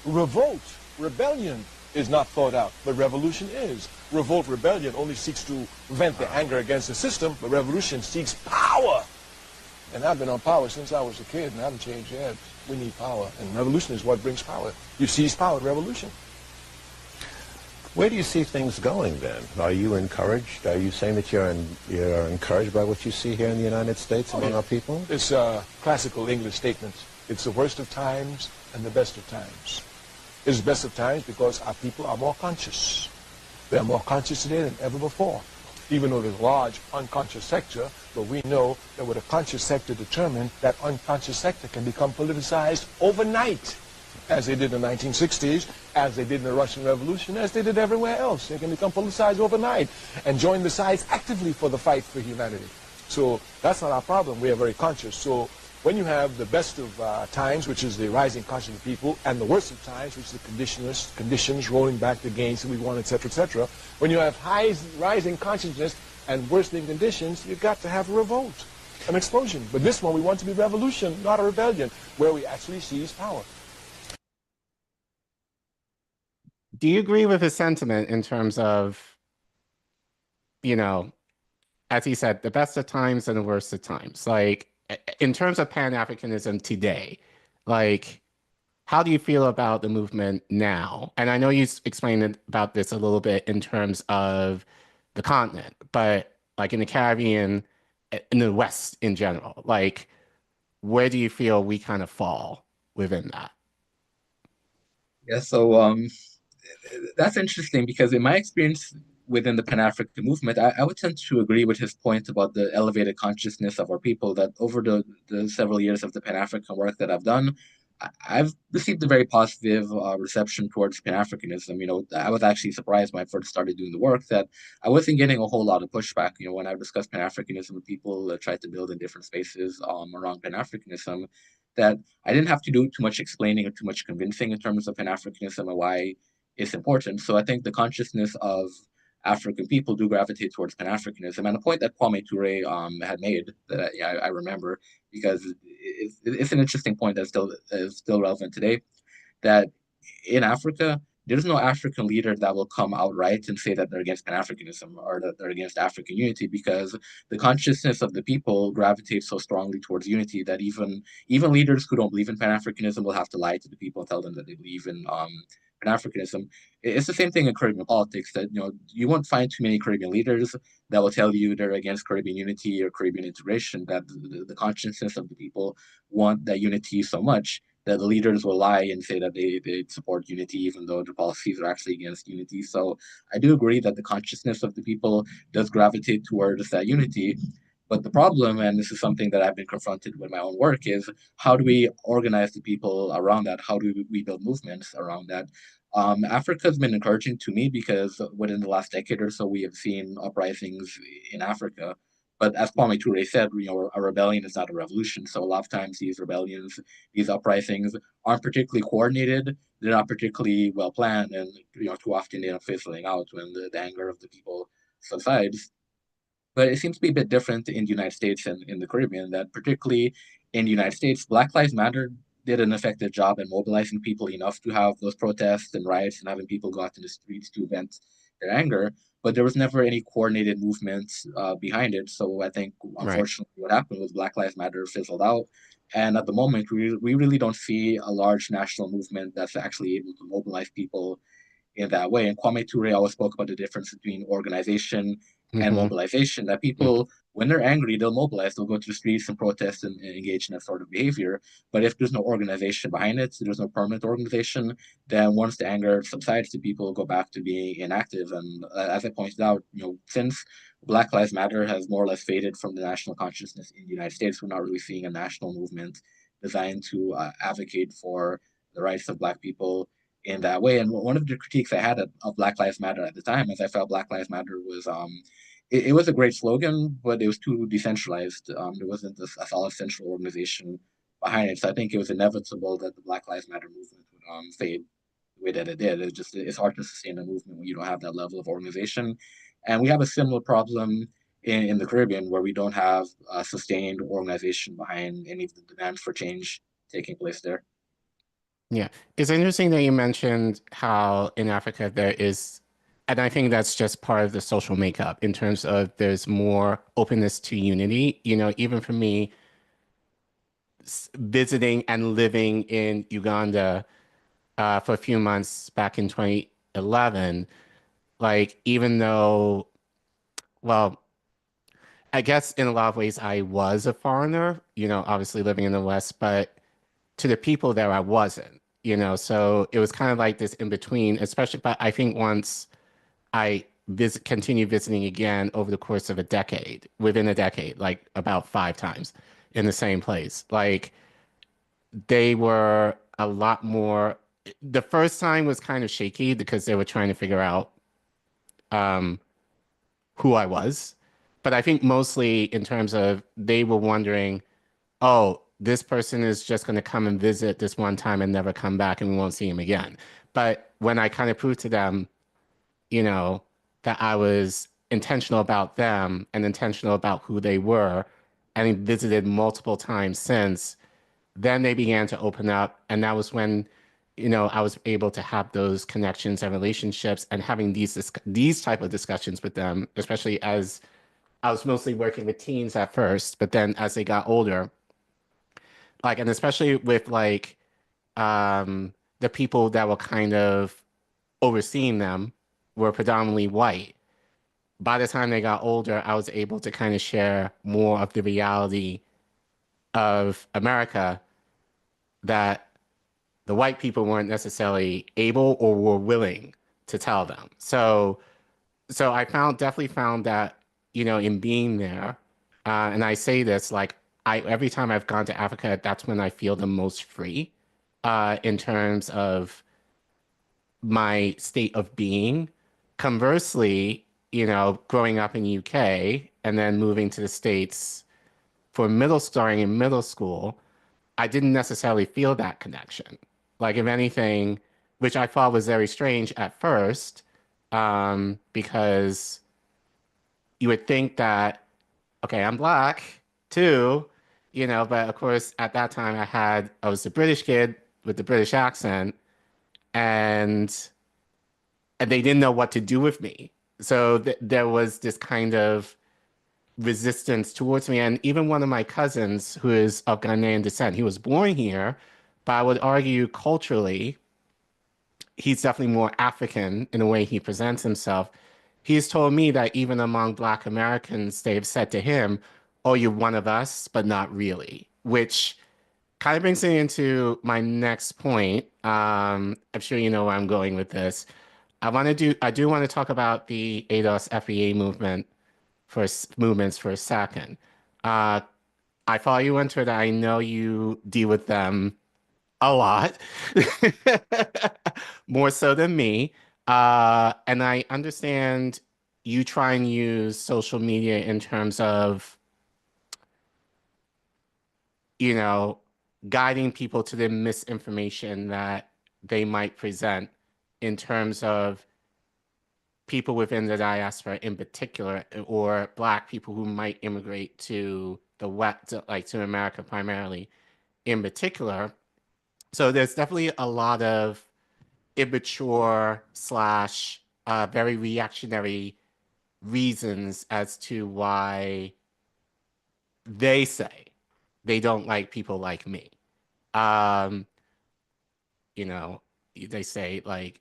Revolt, rebellion is not thought out, but revolution is. Revolt, rebellion only seeks to vent the anger against the system, but revolution seeks power. And I've been on power since I was a kid, and I haven't changed yet. We need power, and revolution is what brings power. You seize power in revolution. Where do you see things going then? Are you encouraged? Are you saying that you're encouraged by what you see here in the United States among our people? It's a classical English statement. It's the worst of times and the best of times. It's the best of times because our people are more conscious. They are more conscious today than ever before. Even though there's a large unconscious sector, but we know that with a conscious sector determined, that unconscious sector can become politicized overnight, as they did in the 1960s, as they did in the Russian Revolution, as they did everywhere else. They can become politicized overnight and join the sides actively for the fight for humanity. So that's not our problem. We are very conscious. So when you have the best of times, which is the rising conscience of people, and the worst of times, which is the conditions rolling back the gains that we want, etc., when you have rising consciousness and worsening conditions, you've got to have a revolt, an explosion. But this one, we want to be revolution, not a rebellion, where we actually seize power. Do you agree with his sentiment in terms of, you know, as he said, the best of times and the worst of times? Like, in terms of Pan-Africanism today, like, how do you feel about the movement now? And I know you explained about this a little bit in terms of the continent, but like in the Caribbean, in the West in general, like, where do you feel we kind of fall within that? Yeah, so that's interesting because in my experience within the Pan-African movement, I would tend to agree with his point about the elevated consciousness of our people, that over the several years of the Pan-African work that I've done, I've received a very positive reception towards Pan-Africanism. I was actually surprised when I first started doing the work that I wasn't getting a whole lot of pushback. When I discussed Pan-Africanism with people that tried to build in different spaces around Pan-Africanism, that I didn't have to do too much explaining or too much convincing in terms of Pan-Africanism and why it's important. So I think the consciousness of African people do gravitate towards Pan-Africanism. And a point that Kwame Ture had made that I remember, because it's an interesting point that is still relevant today, that in Africa, there's no African leader that will come outright and say that they're against Pan-Africanism or that they're against African unity, because the consciousness of the people gravitates so strongly towards unity that even leaders who don't believe in Pan-Africanism will have to lie to the people and tell them that they believe in Pan-Africanism. It's the same thing in Caribbean politics, that you won't find too many Caribbean leaders that will tell you they're against Caribbean unity or Caribbean integration, that the consciousness of the people want that unity so much that the leaders will lie and say that they support unity, even though their policies are actually against unity. So I do agree that the consciousness of the people does gravitate towards that unity. But the problem, and this is something that I've been confronted with my own work, is how do we organize the people around that? How do we build movements around that? Africa has been encouraging to me because within the last decade or so, we have seen uprisings in Africa. But as Kwame Ture said, a rebellion is not a revolution. So a lot of times these rebellions, these uprisings aren't particularly coordinated. They're not particularly well planned, and too often they end up fizzling out when the anger of the people subsides. But it seems to be a bit different in the United States and in the Caribbean, that particularly in the United States, Black Lives Matter did an effective job in mobilizing people enough to have those protests and riots and having people go out in the streets to vent their anger. But there was never any coordinated movement behind it. So I think, unfortunately, what happened was Black Lives Matter fizzled out. And at the moment, we really don't see a large national movement that's actually able to mobilize people in that way. And Kwame Ture always spoke about the difference between organization and mobilization, that people, when they're angry, they'll mobilize, they'll go to the streets and protest and engage in that sort of behavior. But if there's no organization behind it, so there's no permanent organization, then once the anger subsides, the people go back to being inactive. And as I pointed out, since Black Lives Matter has more or less faded from the national consciousness in the United States, we're not really seeing a national movement designed to advocate for the rights of Black people in that way. And one of the critiques I had of Black Lives Matter at the time is I felt Black Lives Matter was it was a great slogan, but it was too decentralized. There wasn't a solid central organization behind it. So I think it was inevitable that the Black Lives Matter movement would fade the way that it did. It's hard to sustain a movement when you don't have that level of organization. And we have a similar problem in the Caribbean, where we don't have a sustained organization behind any of the demands for change taking place there. Yeah, it's interesting that you mentioned how in Africa there is, and I think that's just part of the social makeup in terms of there's more openness to unity. Even for me, visiting and living in Uganda for a few months back in 2011, like, even though, well, I guess in a lot of ways I was a foreigner, obviously living in the West, but to the people there, I wasn't, so it was kind of like this in between, especially, but I think once I continue visiting again over the course of within a decade, like about 5 times in the same place, like they were a lot more, the first time was kind of shaky because they were trying to figure out who I was. But I think mostly in terms of they were wondering, oh, this person is just going to come and visit this one time and never come back and we won't see him again. But when I kind of proved to them, that I was intentional about them and intentional about who they were and visited multiple times since, then they began to open up. And that was when, I was able to have those connections and relationships and having these type of discussions with them, especially as I was mostly working with teens at first, but then as they got older, like, and especially with like the people that were kind of overseeing them were predominantly white. By the time they got older, I was able to kind of share more of the reality of America that the white people weren't necessarily able or were willing to tell them. So I definitely found that, in being there, and I say this, like, every time I've gone to Africa, that's when I feel the most free, in terms of my state of being. Conversely, you know, growing up in UK and then moving to the States for starting in middle school, I didn't necessarily feel that connection. Like, if anything, which I thought was very strange at first, because you would think that, okay, I'm Black too, you know, but of course at that time I was a British kid with the British accent, and they didn't know what to do with me. So there was this kind of resistance towards me. And even one of my cousins, who is of Ghanaian descent, he was born here, but I would argue culturally, he's definitely more African in the way he presents himself. He's told me that even among Black Americans, they've said to him, "Oh, you're one of us, but not really," which kind of brings me into my next point. I'm sure you know where I'm going with this. I do want to talk about the ADOS FEA movements for a second. I follow you on Twitter. I know you deal with them a lot, more so than me. And I understand you try and use social media in terms of, you know, guiding people to the misinformation that they might present in terms of people within the diaspora in particular, or Black people who might immigrate to the West, like to America primarily in particular. So there's definitely a lot of immature slash very reactionary reasons as to why they say they don't like people like me. You know, they say like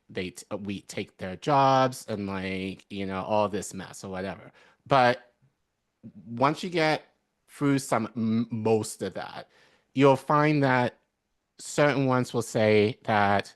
we take their jobs and like, you know, all this mess or whatever. But once you get through most of that, you'll find that certain ones will say that,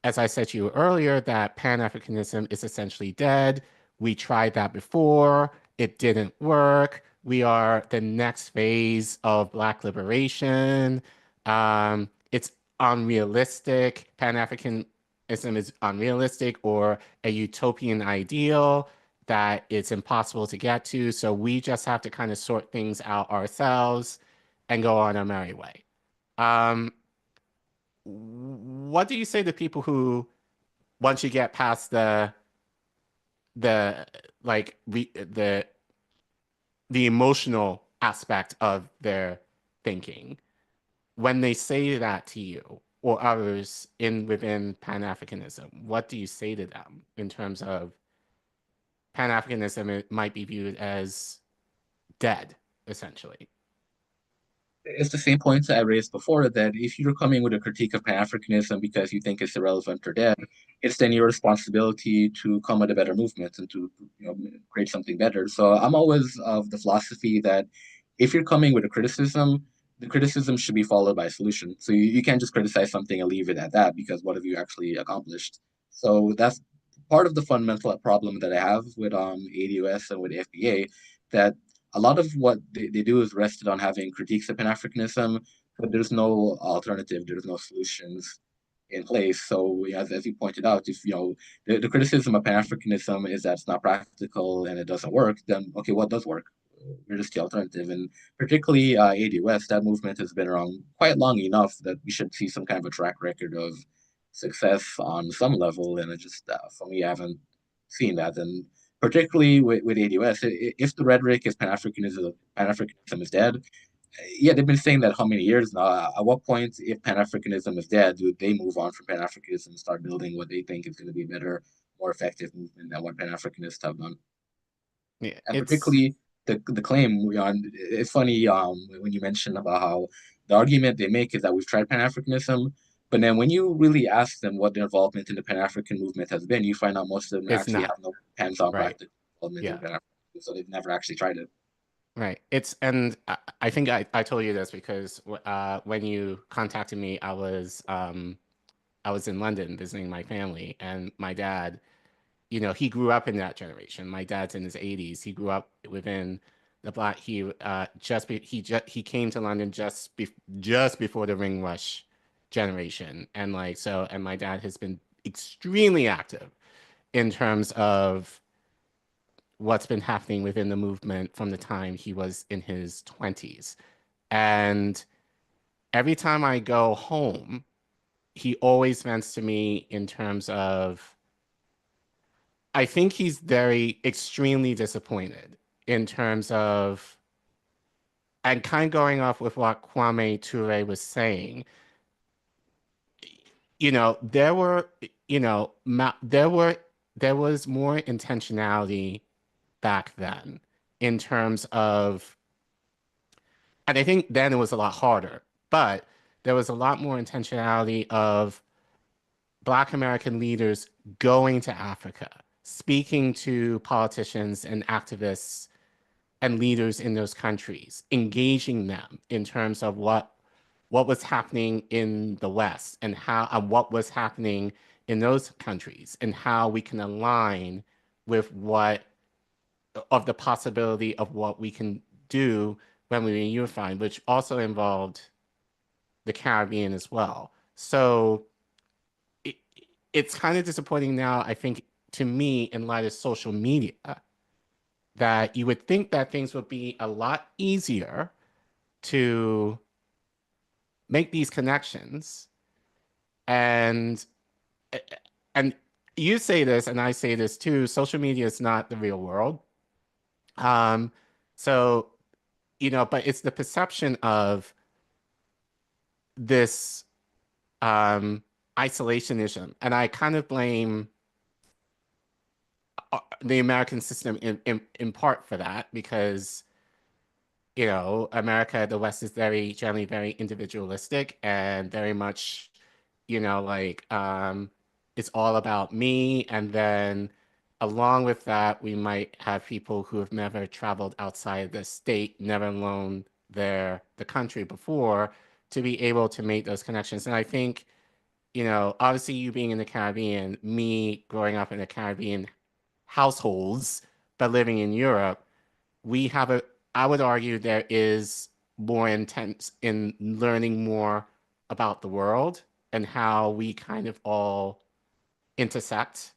as I said to you earlier, that Pan-Africanism is essentially dead. We tried that before. It didn't work. We are the next phase of Black liberation. It's unrealistic. Pan-Africanism is unrealistic or a utopian ideal that it's impossible to get to. So we just have to kind of sort things out ourselves and go on our merry way. What do you say to people who, once you get past the emotional aspect of their thinking, when they say that to you or others within Pan-Africanism, what do you say to them in terms of Pan-Africanism? It might be viewed as dead, essentially. It's the same points I raised before, that if you're coming with a critique of Pan-Africanism because you think it's irrelevant or dead, it's then your responsibility to come with a better movement and to, you know, create something better. So I'm always of the philosophy that if you're coming with a criticism, the criticism should be followed by a solution. So you can't just criticize something and leave it at that, because what have you actually accomplished? So that's part of the fundamental problem that I have with ADOS and with FBA, that a lot of what they do is rested on having critiques of Pan-Africanism, but there's no alternative, there's no solutions in place. So as you pointed out, if the criticism of Pan-Africanism is that it's not practical and it doesn't work, then okay, what does work? We're just the alternative. And particularly ADOS, that movement has been around quite long enough that we should see some kind of a track record of success on some level. And it just, for me, I haven't seen that. And particularly with ADOS, if the rhetoric is Pan-Africanism is dead, yeah, they've been saying that how many years now? At what point, if Pan-Africanism is dead, do they move on from Pan-Africanism and start building what they think is going to be a better, more effective movement than what Pan-Africanists have done? Yeah, and particularly the claim, it's funny when you mention about how the argument they make is that we've tried Pan-Africanism, but then when you really ask them what their involvement in the Pan-African movement has been, you find out most of them actually have no hands-on practical involvement in Pan-Africanism, so they've never actually tried it. Right. And I think I told you this because when you contacted me, I was in London visiting my family, and my dad, he grew up in that generation. My dad's in his 80s. He grew up within the Black. He came to London just before the Ring Rush generation. And like, so, and my dad has been extremely active in terms of what's been happening within the movement from the time he was in his 20s. And every time I go home, he always vents to me in terms of, I think he's extremely disappointed in terms of, and kind of going off with what Kwame Ture was saying, you know, there was more intentionality back then in terms of, and I think then it was a lot harder, but there was a lot more intentionality of Black American leaders going to Africa, speaking to politicians and activists and leaders in those countries, engaging them in terms of what was happening in the West and what was happening in those countries and how we can align with the possibility of what we can do when we unify, which also involved the Caribbean as well. So it's kind of disappointing now, I think, to me, in light of social media, that you would think that things would be a lot easier to make these connections. And you say this, and I say this too, social media is not the real world. So, you know, but it's the perception of this isolationism. And I kind of blame the American system in part for that, because, you know, America, the West is generally very individualistic and very much, you know, like, it's all about me. And then along with that, we might have people who have never traveled outside the state, never alone the country before, to be able to make those connections. And I think, you know, obviously you being in the Caribbean, me growing up in the Caribbean households, but living in Europe, I would argue there is more intent in learning more about the world and how we kind of all intersect,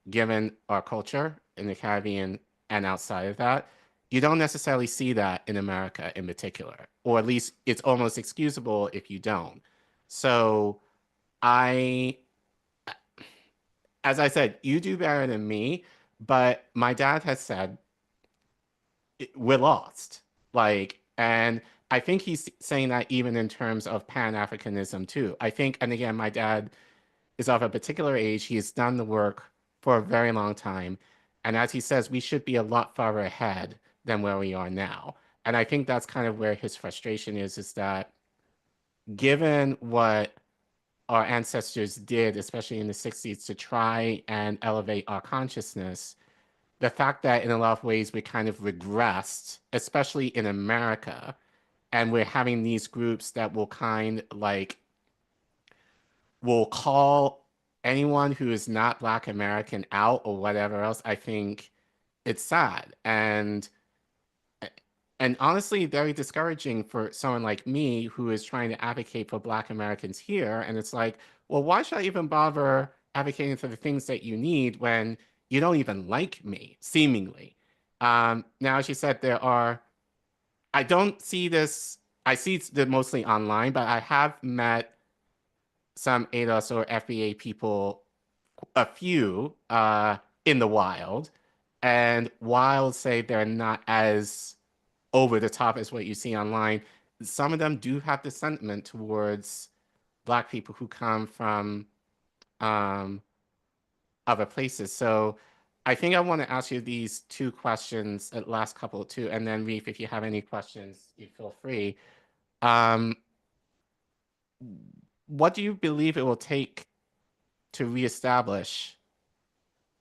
given our culture in the Caribbean and outside of that. You don't necessarily see that in America in particular, or at least it's almost excusable if you don't. So as I said, you do better than me, but my dad has said, we're lost. Like, and I think he's saying that even in terms of Pan-Africanism too. I think, and again, my dad is of a particular age. He's done the work for a very long time. And as he says, we should be a lot farther ahead than where we are now. And I think that's kind of where his frustration is that given what our ancestors did, especially in the 60s, to try and elevate our consciousness, the fact that in a lot of ways we kind of regressed, especially in America, and we're having these groups that will will call anyone who is not Black American out or whatever else, I think it's sad. And honestly, very discouraging for someone like me who is trying to advocate for Black Americans here. And it's like, well, why should I even bother advocating for the things that you need when you don't even like me, seemingly? Now, as you said, I don't see this, I see it mostly online, but I have met some ADOS or FBA people, a few, in the wild. And while say they're not as over the top as what you see online, some of them do have the sentiment towards Black people who come from other places. So I think I want to ask you these two questions, the last couple too, and then Reef, if you have any questions, you feel free. What do you believe it will take to reestablish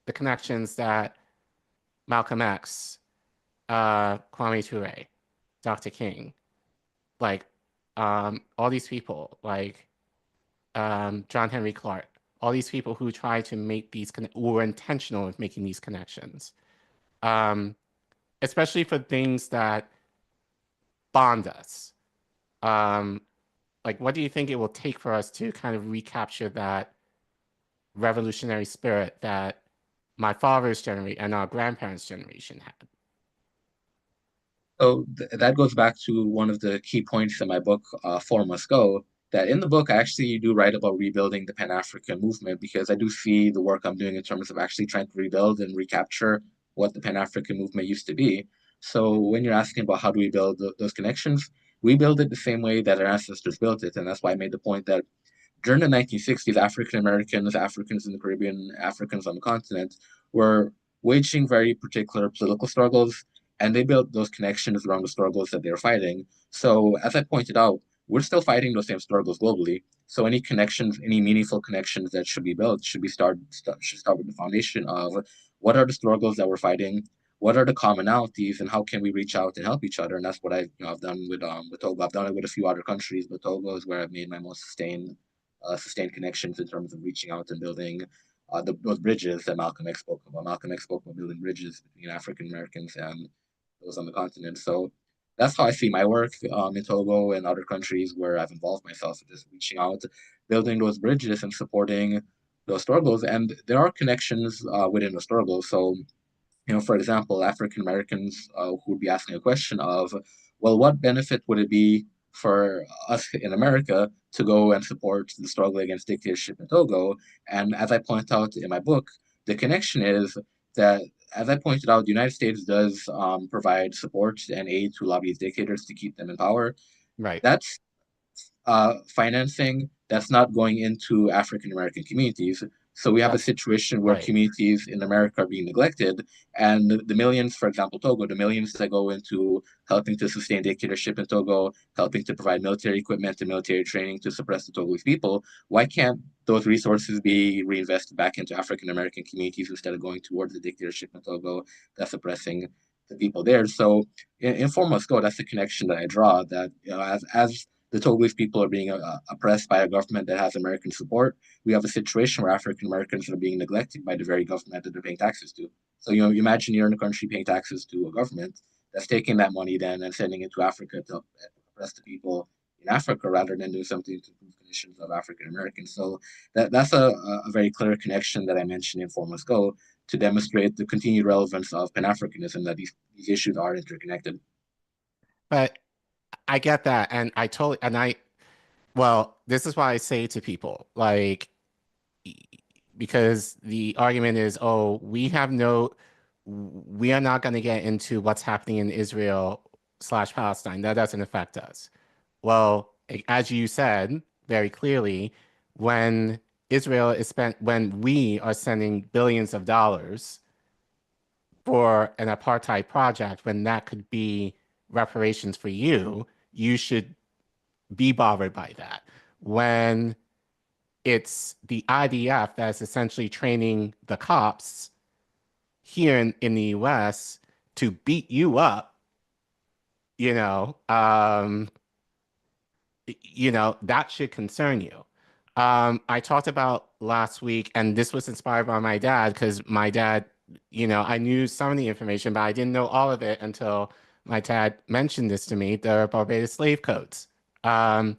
the connections that Malcolm X, Kwame Ture, Dr. King, like all these people, like John Henry Clark, all these people who try to make these were intentional of making these connections, especially for things that bond us. like, what do you think it will take for us to kind of recapture that revolutionary spirit that my father's generation and our grandparents' generation had? So that goes back to one of the key points in my book, Four Must Go, that in the book, I actually do write about rebuilding the Pan-African movement, because I do see the work I'm doing in terms of actually trying to rebuild and recapture what the Pan-African movement used to be. So when you're asking about how do we build those connections, we build it the same way that our ancestors built it. And that's why I made the point that during the 1960s, African Americans, Africans in the Caribbean, Africans on the continent were waging very particular political struggles, and they built those connections around the struggles that they were fighting. So, as I pointed out, we're still fighting those same struggles globally. So, any connections, any meaningful connections that should be built should start with the foundation of what are the struggles that we're fighting, what are the commonalities, and how can we reach out and help each other. And that's what I've done with Togo. I've done it with a few other countries, but Togo is where I've made my most sustained connections in terms of reaching out and building those bridges that Malcolm X spoke about. Malcolm X spoke about building bridges between African Americans and those on the continent. So that's how I see my work in Togo and other countries where I've involved myself, just reaching out, building those bridges and supporting those struggles. And there are connections within the struggle. So, for example, African Americans who would be asking a question of, well, what benefit would it be for us in America to go and support the struggle against dictatorship in Togo? And as I point out in my book, the connection is that, as I pointed out, the United States does provide support and aid to lobbyist dictators to keep them in power. Right. That's financing that's not going into African American communities. So we have a situation where right. communities in America are being neglected, and the millions, for example, Togo, the millions that go into helping to sustain dictatorship in Togo, helping to provide military equipment and military training to suppress the Togolese people, why can't those resources be reinvested back into African American communities instead of going towards the dictatorship in Togo that's suppressing the people there? So in Four Must Go, that's the connection that I draw, that as the Togolese people are being oppressed by a government that has American support, we have a situation where African Americans are being neglected by the very government that they're paying taxes to. So, you imagine you're in a country paying taxes to a government that's taking that money then and sending it to Africa to oppress the people in Africa rather than do something to improve conditions of African Americans. So that's a very clear connection that I mentioned in Four Must Go to demonstrate the continued relevance of Pan-Africanism, that these issues are interconnected. But I get that, and well, this is why I say to people, like, because the argument is, oh, we are not going to get into what's happening in Israel/Palestine. That doesn't affect us. Well, as you said very clearly, when we are sending billions of dollars for an apartheid project, when that could be reparations for you, you should be bothered by that. When it's the IDF that's essentially training the cops here in the US to beat you up, that should concern you. I talked about last week, and this was inspired by my dad, because my dad, I knew some of the information, but I didn't know all of it until my dad mentioned this to me, the Barbados slave codes. That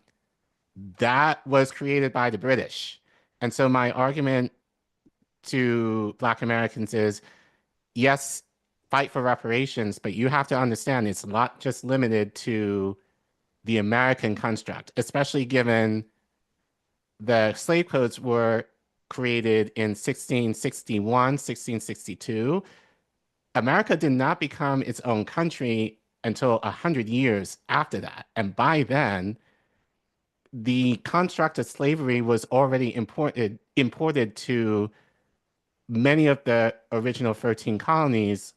was created by the British. And so my argument to Black Americans is, yes, fight for reparations, but you have to understand it's not just limited to the American construct, especially given the slave codes were created in 1661, 1662. America did not become its own country until 100 years after that. And by then, the construct of slavery was already imported to many of the original 13 colonies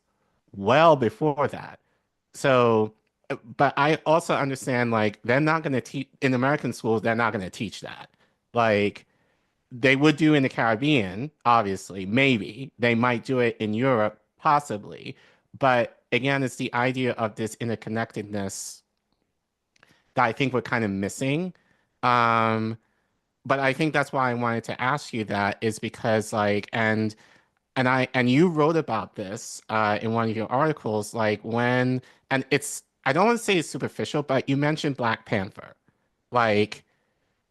well before that. So, but I also understand, like, they're not going to teach in American schools, they're not going to teach that. Like, they would do in the Caribbean, obviously, maybe. They might do it in Europe, possibly. But again, it's the idea of this interconnectedness that I think we're kind of missing. But I think that's why I wanted to ask you that, is because, like, and you wrote about this in one of your articles, like, I don't want to say it's superficial, but you mentioned Black Panther. Like,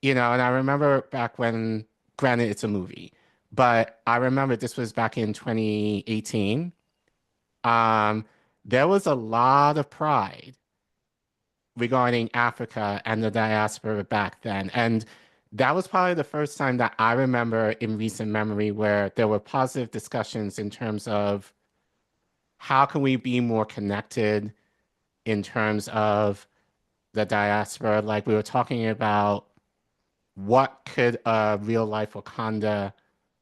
you know, and I remember back when, granted it's a movie, but I remember this was back in 2018. There was a lot of pride regarding Africa and the diaspora back then. And that was probably the first time that I remember in recent memory where there were positive discussions in terms of how can we be more connected in terms of the diaspora. Like we were talking about what could a real life Wakanda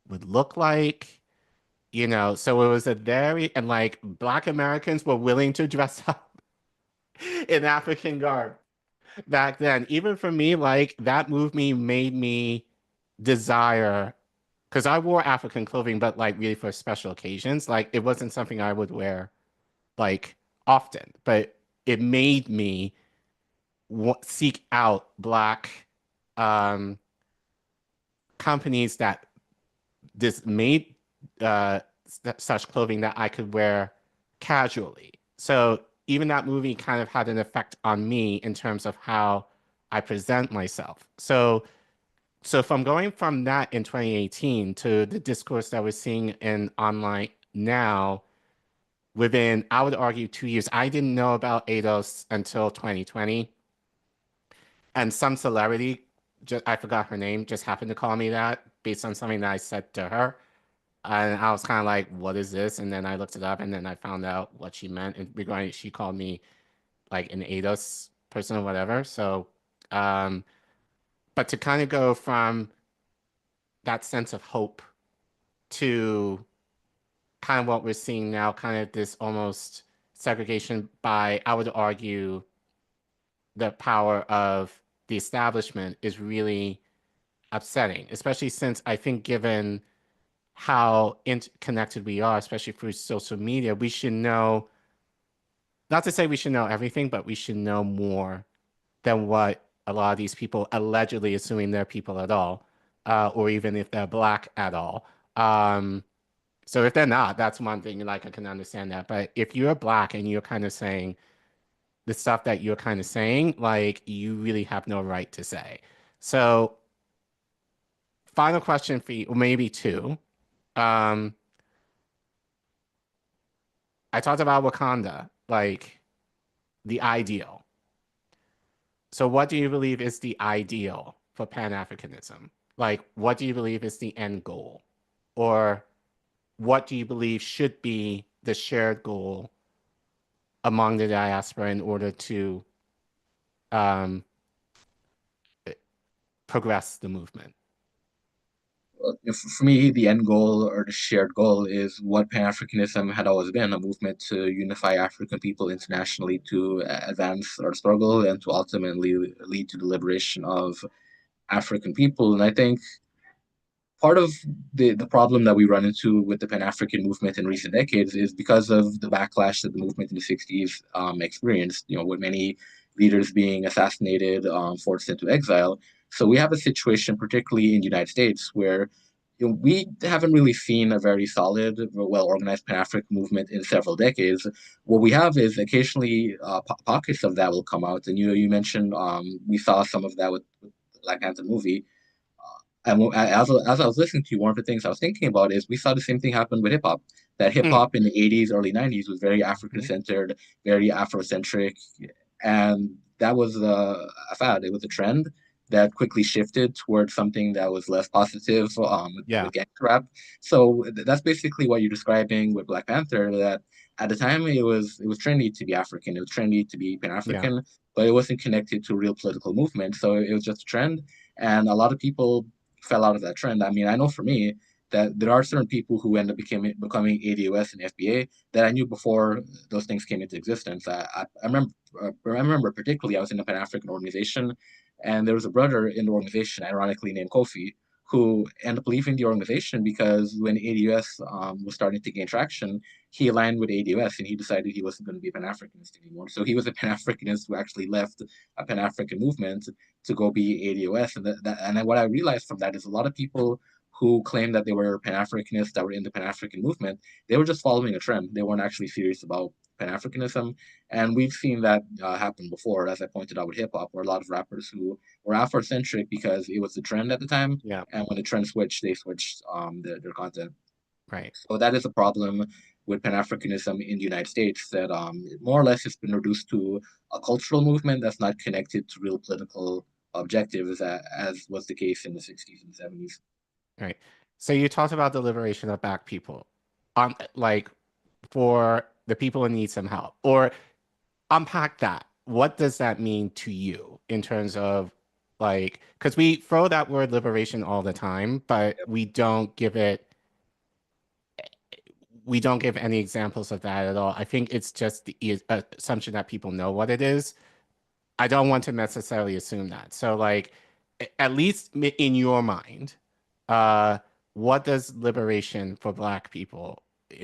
would look like, you know, so it was a very, and like Black Americans were willing to dress up in African garb back then. Even for me, like that movie made me desire, because I wore African clothing, but like really for special occasions. Like it wasn't something I would wear like often, but it made me seek out Black companies that made such clothing that I could wear casually. So even that movie kind of had an effect on me in terms of how I present myself. So from going from that in 2018 to the discourse that we're seeing in online now, within, I would argue, 2 years, I didn't know about ADOS until 2020. And some celebrity, I forgot her name, just happened to call me that based on something that I said to her. And I was kind of like, what is this? And then I looked it up and then I found out what she meant. And regarding, she called me like an ADOS person or whatever. So, but to kind of go from that sense of hope to kind of what we're seeing now, kind of this almost segregation by, I would argue, the power of the establishment is really upsetting, especially since I think given how interconnected we are, especially through social media, we should know, not to say we should know everything, but we should know more than what a lot of these people allegedly assuming they're people at all, or even if they're Black at all. So if they're not, that's one thing, like I can understand that. But if you're Black and you're kind of saying the stuff that you're kind of saying, like you really have no right to say. So final question for you, or maybe two. I talked about Wakanda, like the ideal. So what do you believe is the ideal for Pan-Africanism? Like, what do you believe is the end goal? Or what do you believe should be the shared goal among the diaspora in order to progress the movement? For me, the end goal or the shared goal is what Pan-Africanism had always been, a movement to unify African people internationally to advance our struggle and to ultimately lead to the liberation of African people. And I think part of the problem that we run into with the Pan-African movement in recent decades is because of the backlash that the movement in the 60s experienced, you know, with many leaders being assassinated, forced into exile. So we have a situation, particularly in the United States, where we haven't really seen a very solid, well-organized Pan-African movement in several decades. What we have is occasionally pockets of that will come out. And you mentioned we saw some of that with the Black Panther movie. And as I was listening to you, one of the things I was thinking about is we saw the same thing happen with hip hop. That hip hop in the 80s, early 90s was very African-centered, very Afrocentric, and that was a fad. It was a trend that quickly shifted towards something that was less positive with gangster rap. So that's basically what you're describing with Black Panther. That at the time it was trendy to be African, it was trendy to be Pan-African, but it wasn't connected to a real political movement. So it was just a trend, and a lot of people fell out of that trend. I mean, I know for me that there are certain people who end up becoming ADOS and FBA that I knew before those things came into existence. I remember particularly I was in a Pan-African organization, and there was a brother in the organization, ironically named Kofi, who ended up leaving the organization because when ADOS was starting to gain traction, he aligned with ADOS and he decided he wasn't going to be a Pan-Africanist anymore. So he was a Pan-Africanist who actually left a Pan-African movement to go be ADOS. And what I realized from that is a lot of people who claimed that they were Pan-Africanists that were in the Pan-African movement, they were just following a trend. They weren't actually serious about Pan-Africanism. And we've seen that happen before, as I pointed out with hip-hop, where a lot of rappers who were Afrocentric because it was the trend at the time. Yeah. And when the trend switched, they switched their content. Right. So that is a problem with Pan-Africanism in the United States, that more or less has been reduced to a cultural movement that's not connected to real political objectives, as was the case in the 60s and 70s. Right. So you talked about the liberation of Black people, like for the people who need some help, or unpack that. What does that mean to you in terms of like, because we throw that word liberation all the time, but we don't give any examples of that at all. I think it's just the assumption that people know what it is. I don't want to necessarily assume that. So like, at least in your mind, what does liberation for Black people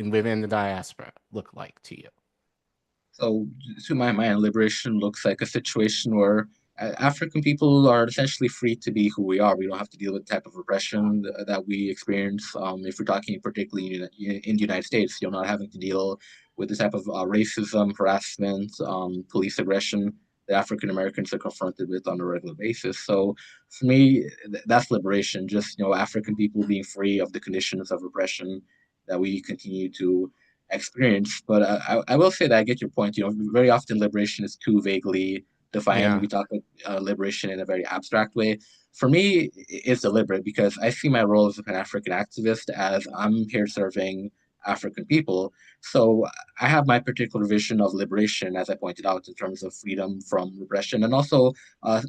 within the diaspora look like to you? So to my mind, liberation looks like a situation where African people are essentially free to be who we are. We don't have to deal with the type of repression that we experience. If we're talking particularly in the United States, you're not having to deal with the type of racism, harassment, police aggression that African Americans are confronted with on a regular basis. So for me, that's liberation. Just African people being free of the conditions of repression that we continue to experience. But I will say that I get your point. Very often liberation is too vaguely defined. Yeah. We talk about liberation in a very abstract way. For me, it's deliberate because I see my role as a Pan-African activist as I'm here serving African people. So I have my particular vision of liberation, as I pointed out, in terms of freedom from repression and also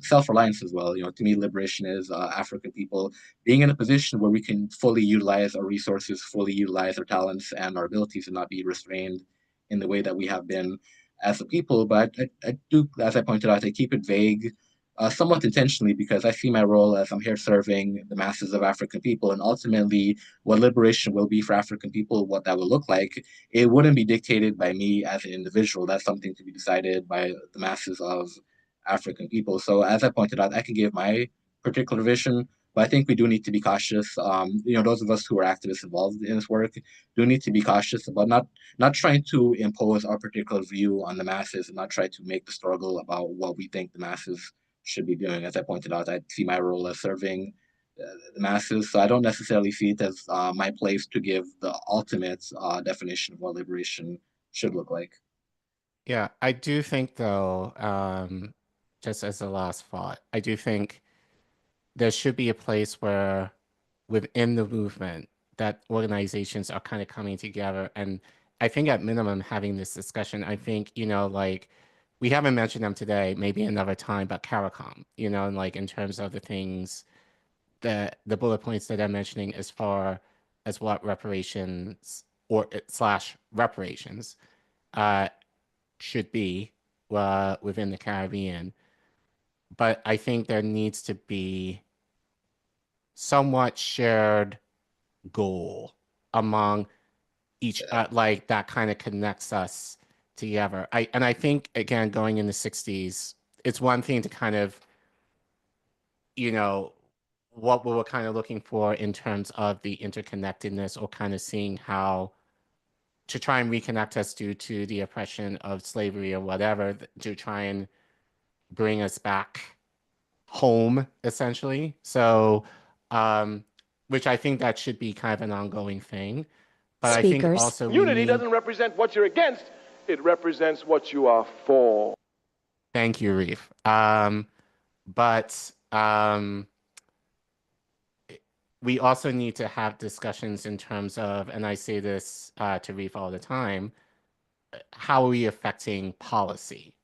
self-reliance as well. To me, liberation is African people being in a position where we can fully utilize our resources, fully utilize our talents and our abilities, and not be restrained in the way that we have been as a people. But I do, as I pointed out, I keep it vague, somewhat intentionally, because I see my role as I'm here serving the masses of African people, and ultimately what liberation will be for African people, what that will look like, it wouldn't be dictated by me as an individual. That's something to be decided by the masses of African people. So as I pointed out, I can give my particular vision, but I think we do need to be cautious. Those of us who are activists involved in this work do need to be cautious about not trying to impose our particular view on the masses and not try to make the struggle about what we think the masses should be doing. As I pointed out, I see my role as serving the masses, so I don't necessarily see it as my place to give the ultimate definition of what liberation should look like. Yeah, I do think though, just as a last thought, I do think there should be a place where within the movement that organizations are kind of coming together. And I think at minimum having this discussion, I think, like we haven't mentioned them today, maybe another time, but CARICOM, and like in terms of the things that the bullet points that I'm mentioning as far as what reparations / reparations should be within the Caribbean. But I think there needs to be somewhat shared goal among each, like that kind of connects us together. I think, again, going in the 60s, it's one thing to kind of, what we were kind of looking for in terms of the interconnectedness, or kind of seeing how to try and reconnect us due to the oppression of slavery or whatever, to try and bring us back home, essentially. So, which I think that should be kind of an ongoing thing. But I think also unity doesn't represent what you're against, it represents what you are for. Thank you, Reef. We also need to have discussions in terms of, and I say this to Reef all the time, how are we affecting policy?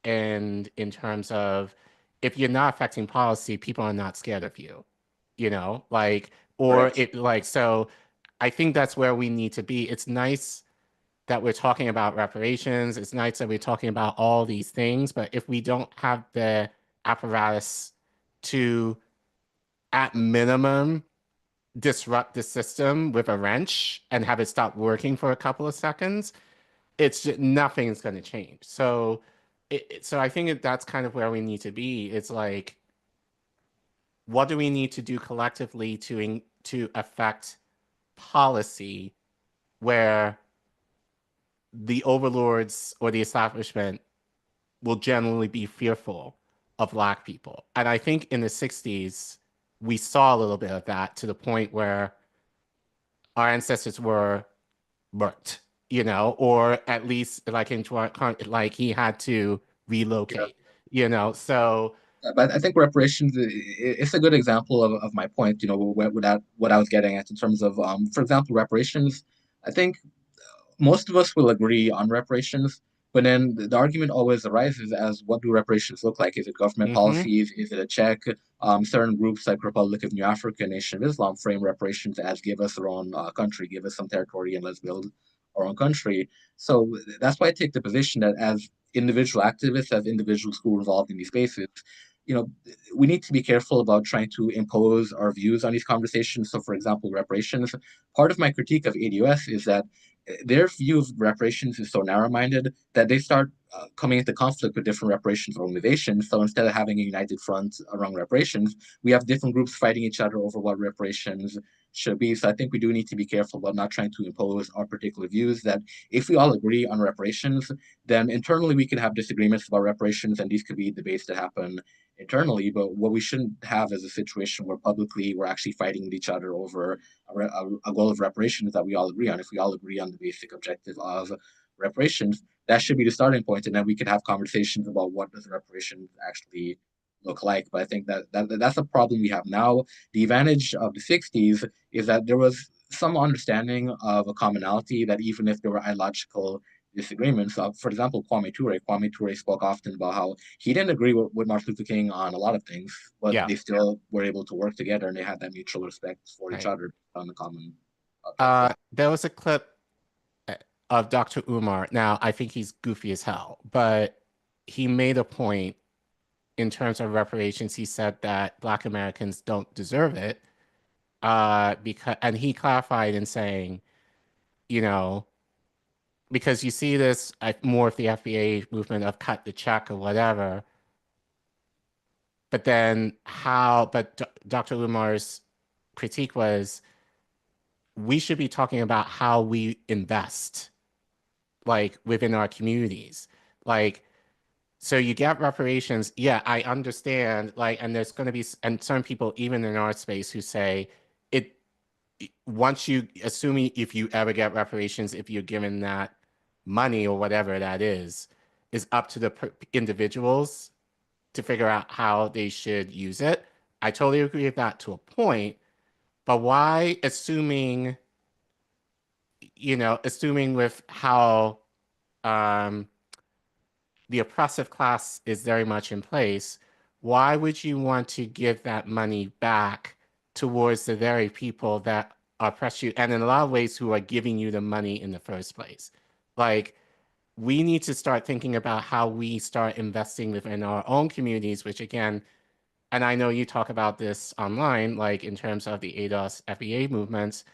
And in terms of, if you're not affecting policy, people are not scared of you, so I think that's where we need to be. It's nice that we're talking about reparations. It's nice that we're talking about all these things, but if we don't have the apparatus to, at minimum, disrupt the system with a wrench and have it stop working for a couple of seconds, it's just, nothing's going to change. So I think that's kind of where we need to be. It's like, what do we need to do collectively to affect policy where the overlords or the establishment will generally be fearful of Black people. And I think in the 60s, we saw a little bit of that to the point where our ancestors were burnt, you know, or at least like like he had to relocate, you know, so. But I think reparations, it's a good example of my point, you know, what I was getting at in terms of, for example, reparations. I think most of us will agree on reparations, but then the argument always arises as what do reparations look like? Is it government policies? Is it a check? Certain groups like Republic of New Africa, Nation of Islam frame reparations as give us our own country, give us some territory, and let's build our own country. So that's why I take the position that as individual activists, as individuals who are involved in these spaces, you know, we need to be careful about trying to impose our views on these conversations. So, for example, reparations. Part of my critique of ADOS is that their view of reparations is so narrow-minded that they start coming into conflict with different reparations organizations. So instead of having a united front around reparations, we have different groups fighting each other over what reparations should be. So I think we do need to be careful about not trying to impose our particular views, that if we all agree on reparations, then internally we can have disagreements about reparations, and these could be debates that happen internally. But what we shouldn't have is a situation where publicly we're actually fighting with each other over a goal of reparations that we all agree on. If we all agree on the basic objective of reparations, that should be the starting point, and then we could have conversations about what does reparations actually look like. But I think that's a problem we have now. The advantage of the 60s is that there was some understanding of a commonality, that even if there were ideological disagreements, for example, Kwame Ture spoke often about how he didn't agree with Martin Luther King on a lot of things, but they still were able to work together, and they had that mutual respect for each other on the common objective. There was a clip of Dr. Umar. Now, I think he's goofy as hell, but he made a point in terms of reparations. He said that Black Americans don't deserve it, and he clarified in saying, you know, because you see this more of the FBA movement of cut the check or whatever, but then Dr. Umar's critique was, we should be talking about how we invest, like, within our communities. Like, so you get reparations. Yeah, I understand. Like, and there's going to be, and some people, even in our space, who say once you, assuming if you ever get reparations, if you're given that money or whatever that is up to the individuals to figure out how they should use it. I totally agree with that to a point, but why, assuming with how the oppressive class is very much in place, why would you want to give that money back towards the very people that oppress you, and in a lot of ways who are giving you the money in the first place? Like, we need to start thinking about how we start investing within our own communities, which again, and I know you talk about this online, like in terms of the ADOS FBA movements,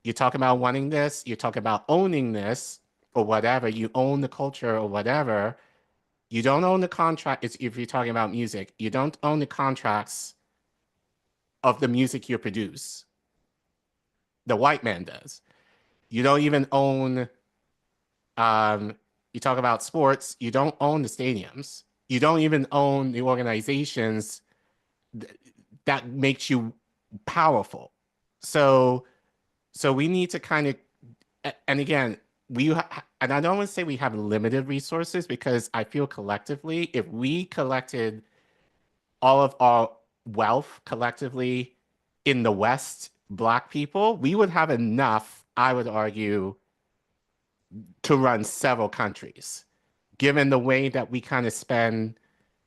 you talk about wanting this, you talk about owning this or whatever, you own the culture or whatever. You don't own the contract. If you're talking about music, you don't own the contracts of the music you produce. The white man does. You don't even own, you talk about sports, you don't own the stadiums. You don't even own the organizations that makes you powerful. So we need to kind of, and again, and I don't want to say we have limited resources, because I feel collectively, if we collected all of our wealth collectively in the West, Black people, we would have enough, I would argue, to run several countries, given the way that we kind of spend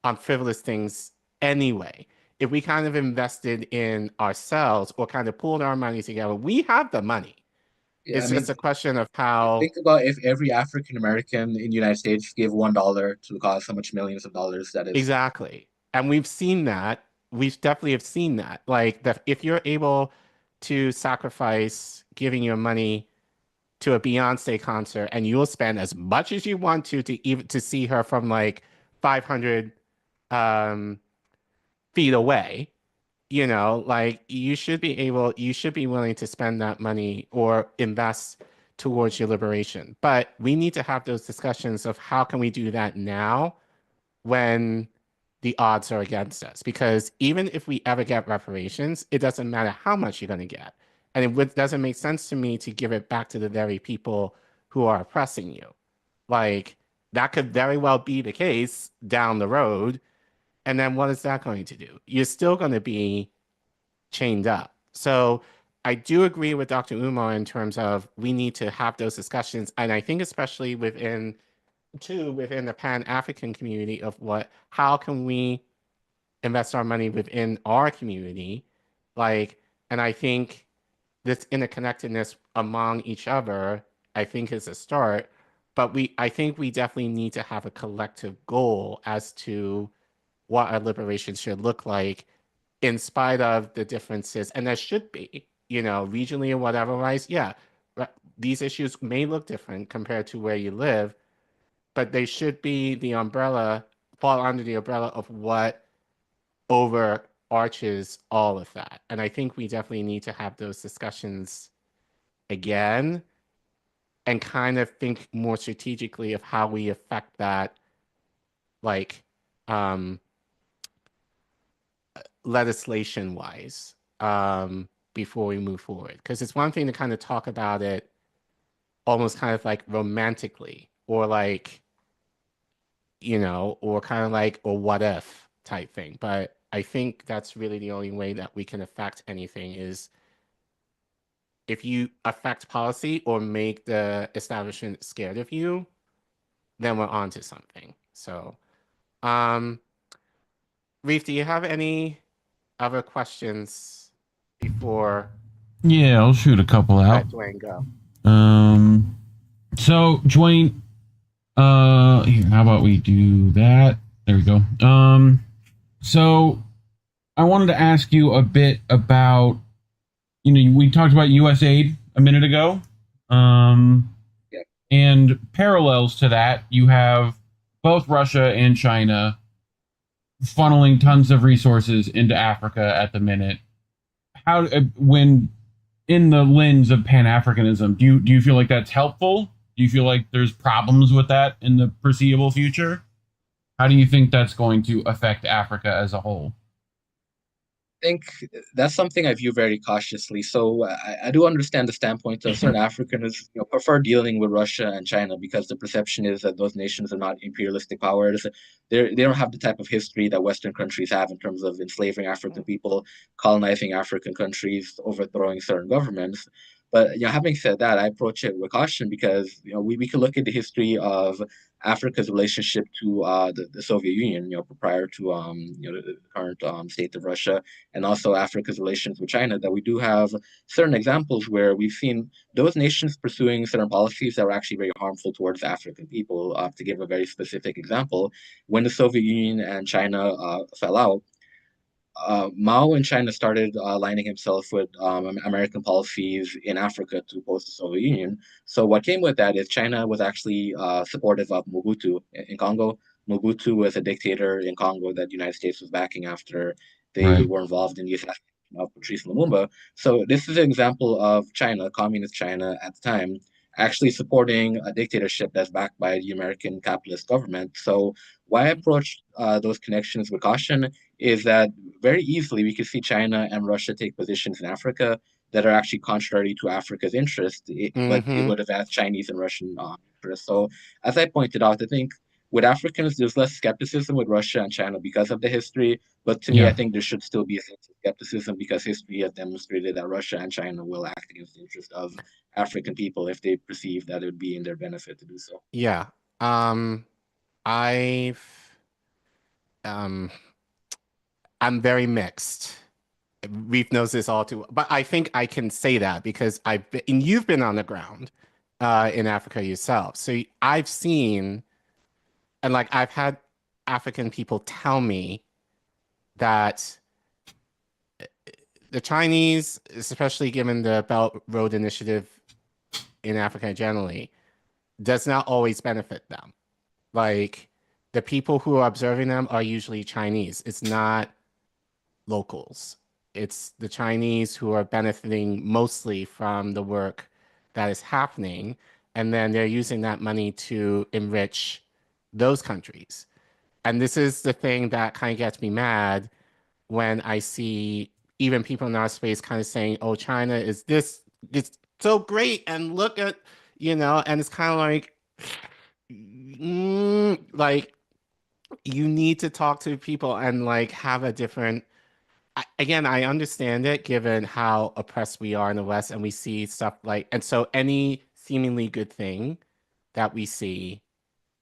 on frivolous things anyway. If we kind of invested in ourselves or kind of pulled our money together, we have the money. Yeah, it's just a question of how. Think about if every African American in the United States gave $1 to the cause, how much millions of dollars that is. Exactly. And we've seen that. We definitely have seen that. Like, that if you're able to sacrifice giving your money to a Beyonce concert, and you'll spend as much as you want to see her from like 500 feet away, you know, like, you should be willing to spend that money or invest towards your liberation. But we need to have those discussions of how can we do that now when the odds are against us. Because even if we ever get reparations, it doesn't matter how much you're going to get. And it doesn't make sense to me to give it back to the very people who are oppressing you. Like, that could very well be the case down the road. And then what is that going to do? You're still going to be chained up. So I do agree with Dr. Umar in terms of we need to have those discussions. And I think especially within the Pan-African community of how can we invest our money within our community? And I think this interconnectedness among each other, I think is a start. But I think we definitely need to have a collective goal as to what our liberation should look like in spite of the differences. And there should be, regionally or whatever, right? Yeah, these issues may look different compared to where you live, but they should be fall under the umbrella of what overarches all of that. And I think we definitely need to have those discussions again and kind of think more strategically of how we affect that, legislation-wise, before we move forward. Because it's one thing to kind of talk about it almost kind of like romantically, or or kind of like a what if type thing. But I think that's really the only way that we can affect anything is if you affect policy or make the establishment scared of you, then we're on to something. So, Reef, do you have any other questions before? Yeah, I'll shoot a couple out. Let Dwayne go. So Dwayne, here, how about we do that? There we go. So I wanted to ask you a bit about, we talked about USAID a minute ago. And parallels to that, you have both Russia and China funneling tons of resources into Africa at the minute. How, when in the lens of Pan-Africanism, do you feel like that's helpful? Do you feel like there's problems with that in the foreseeable future? How do you think that's going to affect Africa as a whole? I think that's something I view very cautiously. So I do understand the standpoint of certain Africans prefer dealing with Russia and China because the perception is that those nations are not imperialistic powers. They don't have the type of history that Western countries have in terms of enslaving African people, colonizing African countries, overthrowing certain governments. But having said that, I approach it with caution because we can look at the history of Africa's relationship to the Soviet Union, prior to the current state of Russia, and also Africa's relations with China. That we do have certain examples where we've seen those nations pursuing certain policies that were actually very harmful towards African people. To give a very specific example, when the Soviet Union and China fell out, Mao in China started aligning himself with American policies in Africa to oppose the Soviet Union. So what came with that is China was actually supportive of Mobutu in Congo. Mobutu was a dictator in Congo that the United States was backing after they were involved in the assassination of Patrice Lumumba. So this is an example of China, communist China at the time, actually supporting a dictatorship that's backed by the American capitalist government. So why I approach those connections with caution is that very easily we could see China and Russia take positions in Africa that are actually contrary to Africa's interests, but it would have had Chinese and Russian interests. So as I pointed out, I think with Africans, there's less skepticism with Russia and China because of the history. But to me, I think there should still be a sense of skepticism because history has demonstrated that Russia and China will act against the interest of African people if they perceive that it would be in their benefit to do so. Yeah. I'm very mixed. Reef knows this all too, but I think I can say that because you've been on the ground in Africa yourself. So I've seen, and I've had African people tell me that the Chinese, especially given the Belt and Road Initiative in Africa generally, does not always benefit them. The people who are observing them are usually Chinese. It's not locals. It's the Chinese who are benefiting mostly from the work that is happening, and then they're using that money to enrich those countries. And this is the thing that kind of gets me mad when I see even people in our space kind of saying, oh, China is this, it's so great, and look at, and it's kind of like, you need to talk to people and like have a different, again, I understand it given how oppressed we are in the West, and we see stuff like, and so any seemingly good thing that we see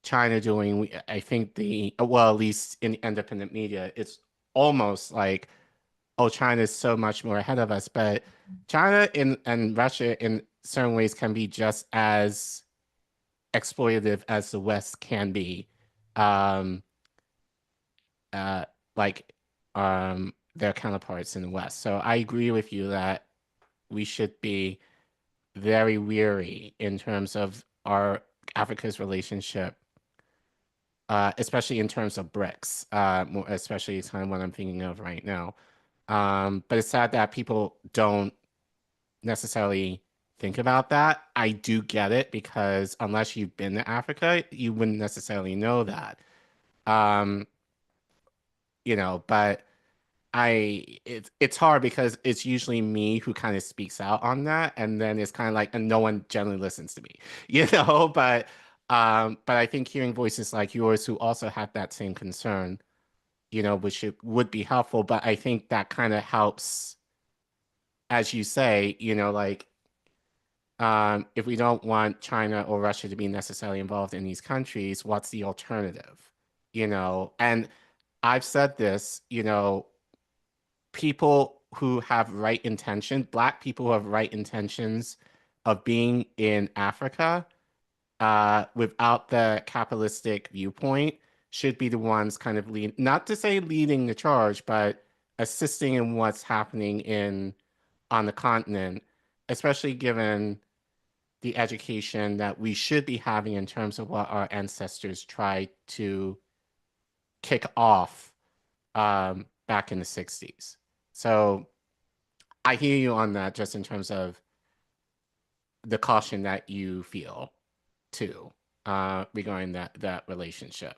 China doing, I think well, at least in independent media, it's almost like, oh, China is so much more ahead of us. But China and Russia in certain ways can be just as exploitative as the West can be. Like their counterparts in the West. So I agree with you that we should be very weary in terms of our Africa's relationship, especially in terms of BRICS, especially kind of what I'm thinking of right now. But it's sad that people don't necessarily think about that. I do get it, because unless you've been to Africa, you wouldn't necessarily know that. But it's hard because it's usually me who kind of speaks out on that, and then it's kind of like, and no one generally listens to me, but I think hearing voices like yours who also have that same concern, which would be helpful. But I think that kind of helps, as you say, like, if we don't want China or Russia to be necessarily involved in these countries, what's the alternative? And I've said this, people who have right intention, Black people who have right intentions of being in Africa, without the capitalistic viewpoint, should be the ones kind of not to say leading the charge, but assisting in what's happening on the continent, especially given the education that we should be having in terms of what our ancestors tried to kick off back in the 60s. So I hear you on that, just in terms of the caution that you feel too, regarding that relationship.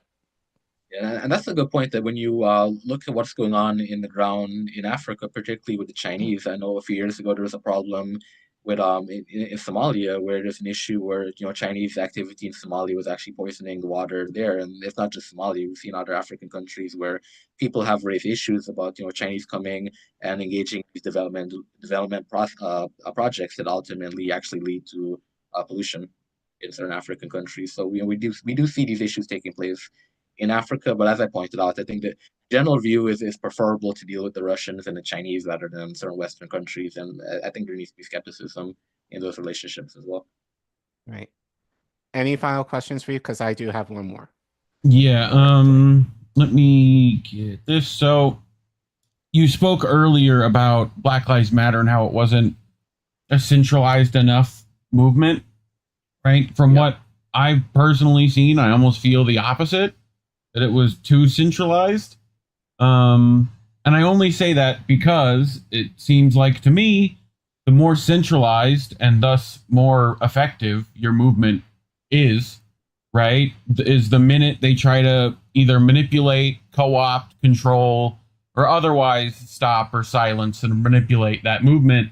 Yeah, and that's a good point, that when you look at what's going on in the ground in Africa, particularly with the Chinese, I know a few years ago there was a problem with in Somalia, where there's an issue where Chinese activity in Somalia was actually poisoning the water there. And it's not just Somalia; we've seen other African countries where people have raised issues about Chinese coming and engaging in these development projects that ultimately actually lead to pollution in certain African countries. So we do see these issues taking place in Africa. But as I pointed out, I think the general view is preferable to deal with the Russians and the Chinese rather than certain Western countries. And I think there needs to be skepticism in those relationships as well. Right. Any final questions for you? Because I do have one more. Yeah. Let me get this. So you spoke earlier about Black Lives Matter and how it wasn't a centralized enough movement, right? From what I've personally seen, I almost feel the opposite, that it was too centralized. And I only say that because it seems like to me, the more centralized and thus more effective your movement is, right, is the minute they try to either manipulate, co-opt, control, or otherwise stop or silence and manipulate that movement.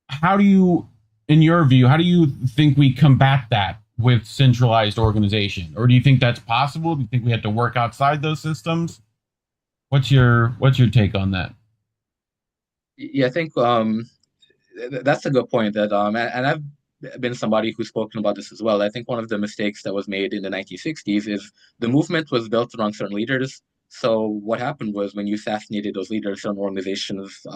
How do you, in your view, how do you think we combat that with centralized organization? Or do you think that's possible? Do you think we have to work outside those systems? What's your take on that? Yeah, I think that's a good point. That and I've been somebody who's spoken about this as well. I think one of the mistakes that was made in the 1960s is the movement was built around certain leaders. So what happened was, when you assassinated those leaders, certain organizations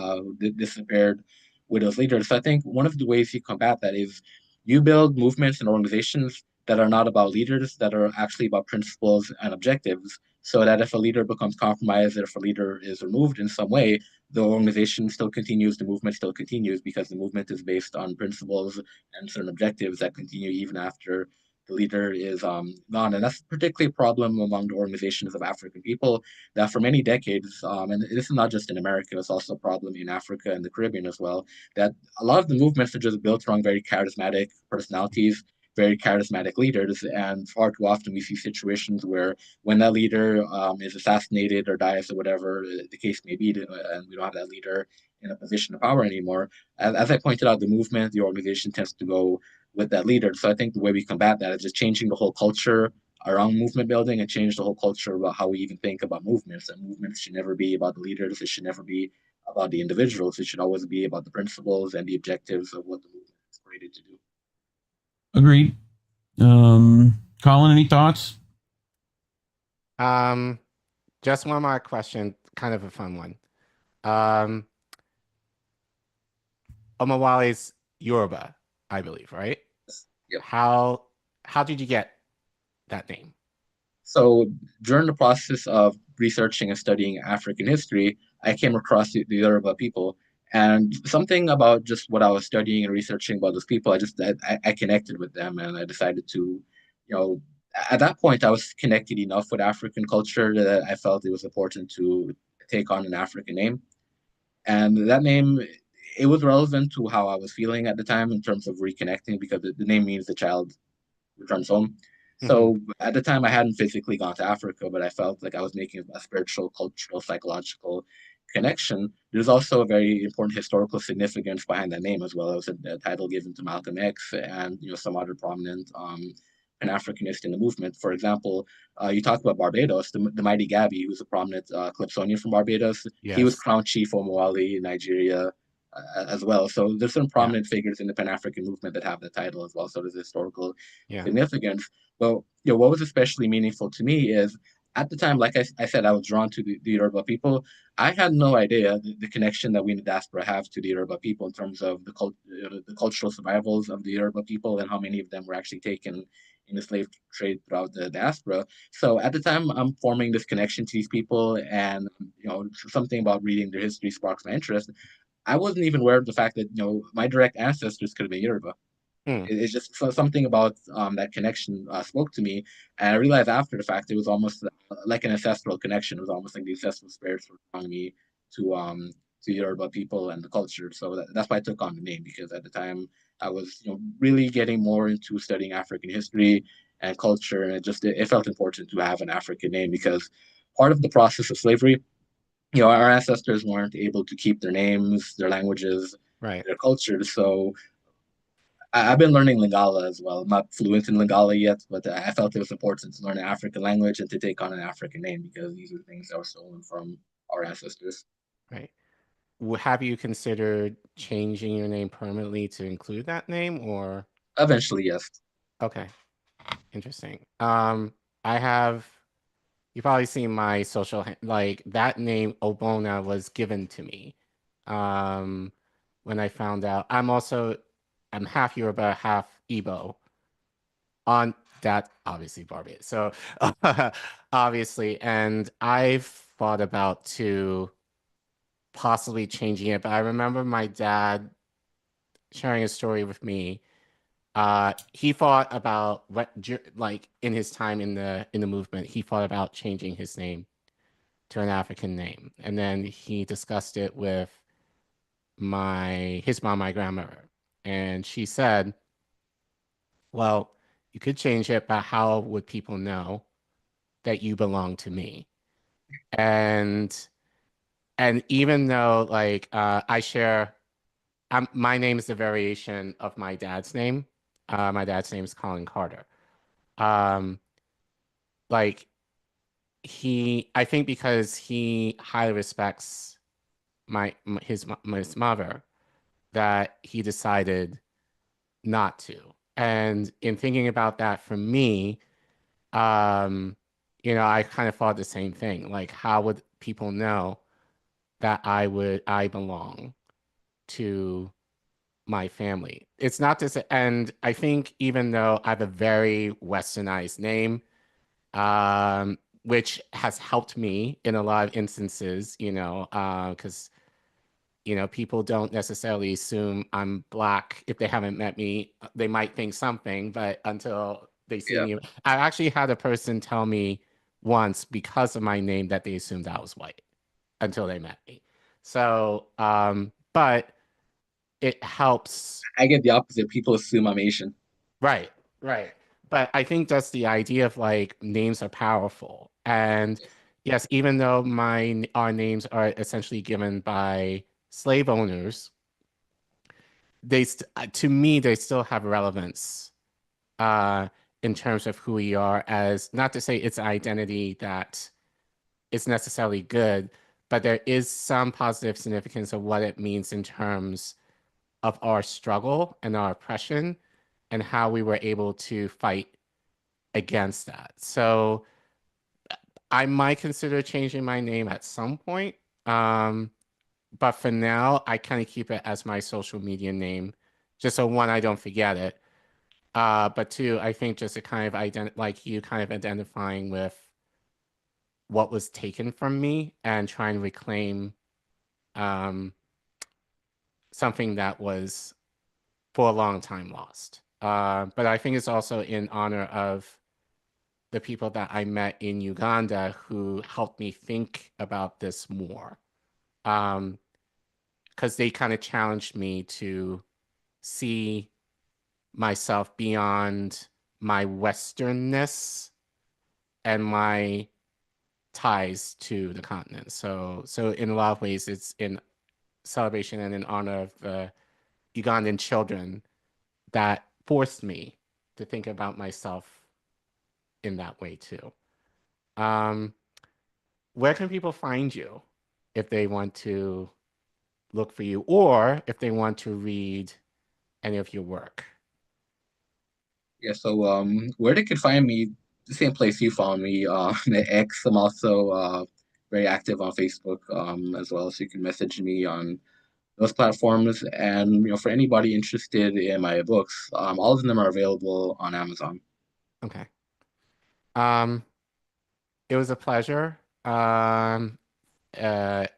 disappeared with those leaders. So I think one of the ways you combat that is you build movements and organizations that are not about leaders, that are actually about principles and objectives, so that if a leader becomes compromised, or if a leader is removed in some way, the organization still continues, the movement still continues, because the movement is based on principles and certain objectives that continue even after the leader is gone. And that's particularly a problem among the organizations of African people that for many decades, and this is not just in America, it's also a problem in Africa and the Caribbean as well, that a lot of the movements are just built around very charismatic personalities, very charismatic leaders. And far too often we see situations where when that leader is assassinated or dies or whatever the case may be, and we don't have that leader in a position of power anymore, as I pointed out, the movement, the organization tends to go with that leader. So I think the way we combat that is just changing the whole culture around movement building and change the whole culture about how we even think about movements. And movements should never be about the leaders. It should never be about the individuals. It should always be about the principles and the objectives of what the movement is created to do. Agreed. Collin, any thoughts? Just one more question, kind of a fun one. Omowale's Yoruba, I believe, right? Yep. How did you get that name? So during the process of researching and studying African history, I came across the Yoruba people, and something about just what I was studying and researching about those people, I connected with them, and I decided to, at that point I was connected enough with African culture that I felt it was important to take on an African name, and that name, it was relevant to how I was feeling at the time in terms of reconnecting, because the name means the child returns home. So at the time, I hadn't physically gone to Africa, but I felt like I was making a spiritual, cultural, psychological connection. There's also a very important historical significance behind that name as well. It was a title given to Malcolm X and some other prominent Pan-Africanist in the movement. For example, you talk about Barbados, the mighty Gabby, who's a prominent Calypsonian from Barbados. Yes. He was Crown Chief Omowale in Nigeria as well. So there's some prominent figures in the Pan-African movement that have the title as well. So there's historical significance. Well, what was especially meaningful to me is at the time, like I said, I was drawn to the Yoruba people. I had no idea the connection that we in the diaspora have to the Yoruba people in terms of the cultural survivals of the Yoruba people and how many of them were actually taken in the slave trade throughout the diaspora. So at the time, I'm forming this connection to these people, and something about reading their history sparks my interest. I wasn't even aware of the fact that my direct ancestors could have been Yoruba. It's just something about that connection spoke to me, and I realized after the fact it was almost like an ancestral connection. It was almost like the ancestral spirits were drawing me to Yoruba people and the culture. So that's why I took on the name, because at the time I was really getting more into studying African history and culture, and it felt important to have an African name, because part of the process of slavery, our ancestors weren't able to keep their names, their languages, right, their cultures. So I've been learning Lingala as well. I'm not fluent in Lingala yet, but I felt it was important to learn an African language and to take on an African name, because these are things that were stolen from our ancestors. Right. Have you considered changing your name permanently to include that name, or? Eventually, yes. Okay. Interesting. You've probably seen my social, like that name Obona was given to me when I found out. I'm half Yoruba, half Igbo. On that, obviously Barbados. So obviously, and I've thought about possibly changing it, but I remember my dad sharing a story with me. He thought about like in his time in the movement, he thought about changing his name to an African name, and then he discussed it with his mom, my grandmother, and she said, "Well, you could change it, but how would people know that you belong to me?" And even though like my name is a variation of my dad's name. My dad's name is Colin Carter. Like I think because he highly respects his mother, that he decided not to. And in thinking about that, for me, I kind of thought the same thing. Like, how would people know that I belong to my family? It's not this, and I think even though I have a very westernized name, which has helped me in a lot of instances, because people don't necessarily assume I'm Black if they haven't met me. They might think something, but until they see Yeah. me. I actually had a person tell me once because of my name that they assumed I was white until they met me. So, but it helps. I get the opposite. People assume I'm Asian. Right, right. But I think that's the idea of like names are powerful. And yes, even though our names are essentially given by slave owners, to me they still have relevance in terms of who we are, as not to say it's an identity that is necessarily good, but there is some positive significance of what it means in terms of our struggle and our oppression and how we were able to fight against that. So I might consider changing my name at some point. But for now, I kind of keep it as my social media name, just so one, I don't forget it. But two, I think just to kind of like you kind of identifying with what was taken from me and trying to reclaim something that was for a long time lost. But I think it's also in honor of the people that I met in Uganda who helped me think about this more. Because they kind of challenged me to see myself beyond my Westernness and my ties to the continent. So in a lot of ways, it's in celebration and in honor of the Ugandan children that forced me to think about myself in that way too. Where can people find you if they want to look for you, or if they want to read any of your work? Yeah, so where they could find me, the same place you found me, X. I'm also very active on Facebook as well, so you can message me on those platforms. And for anybody interested in my books, all of them are available on Amazon. Okay. It was a pleasure.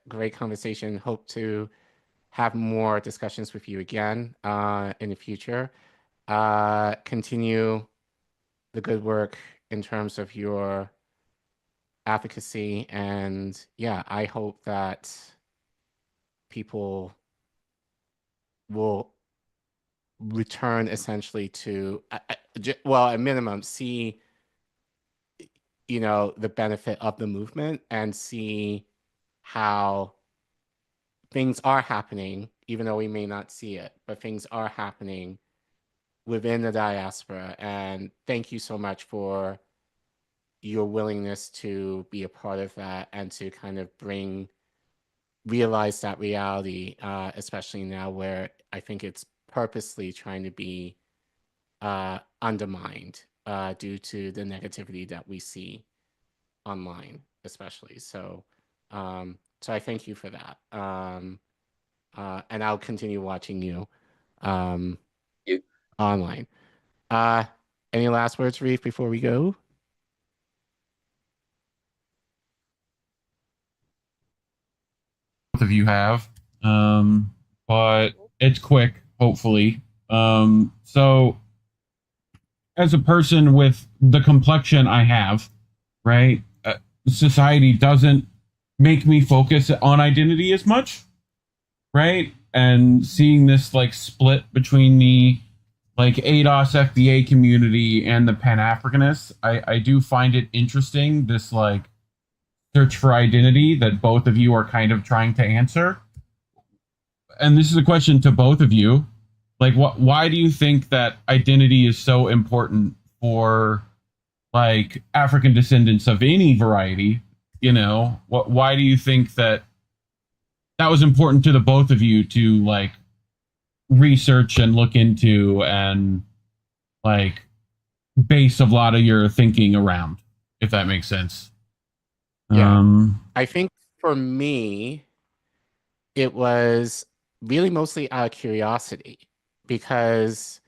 Great conversation. Hope to have more discussions with you again in the future. Continue the good work in terms of your advocacy. And yeah, I hope that people will return essentially to, well, at minimum, see, the benefit of the movement and see how things are happening, even though we may not see it, but things are happening within the diaspora. And thank you so much for your willingness to be a part of that and to kind of realize that reality, especially now where I think it's purposely trying to be undermined due to the negativity that we see online, especially. So I thank you for that. And I'll continue watching you online. Any last words, Reef, before we go? Both of you have, but it's quick, hopefully. So as a person with the complexion I have, right, society doesn't make me focus on identity as much, right? And seeing this like split between the like ADOS FBA community and the Pan-Africanists, I do find it interesting, this like search for identity that both of you are kind of trying to answer. And this is a question to both of you. Like, why do you think that identity is so important for like African descendants of any variety? Why do you think that was important to the both of you to like research and look into and like base a lot of your thinking around, if that makes sense? Yeah. I think for me, it was really mostly out of curiosity, because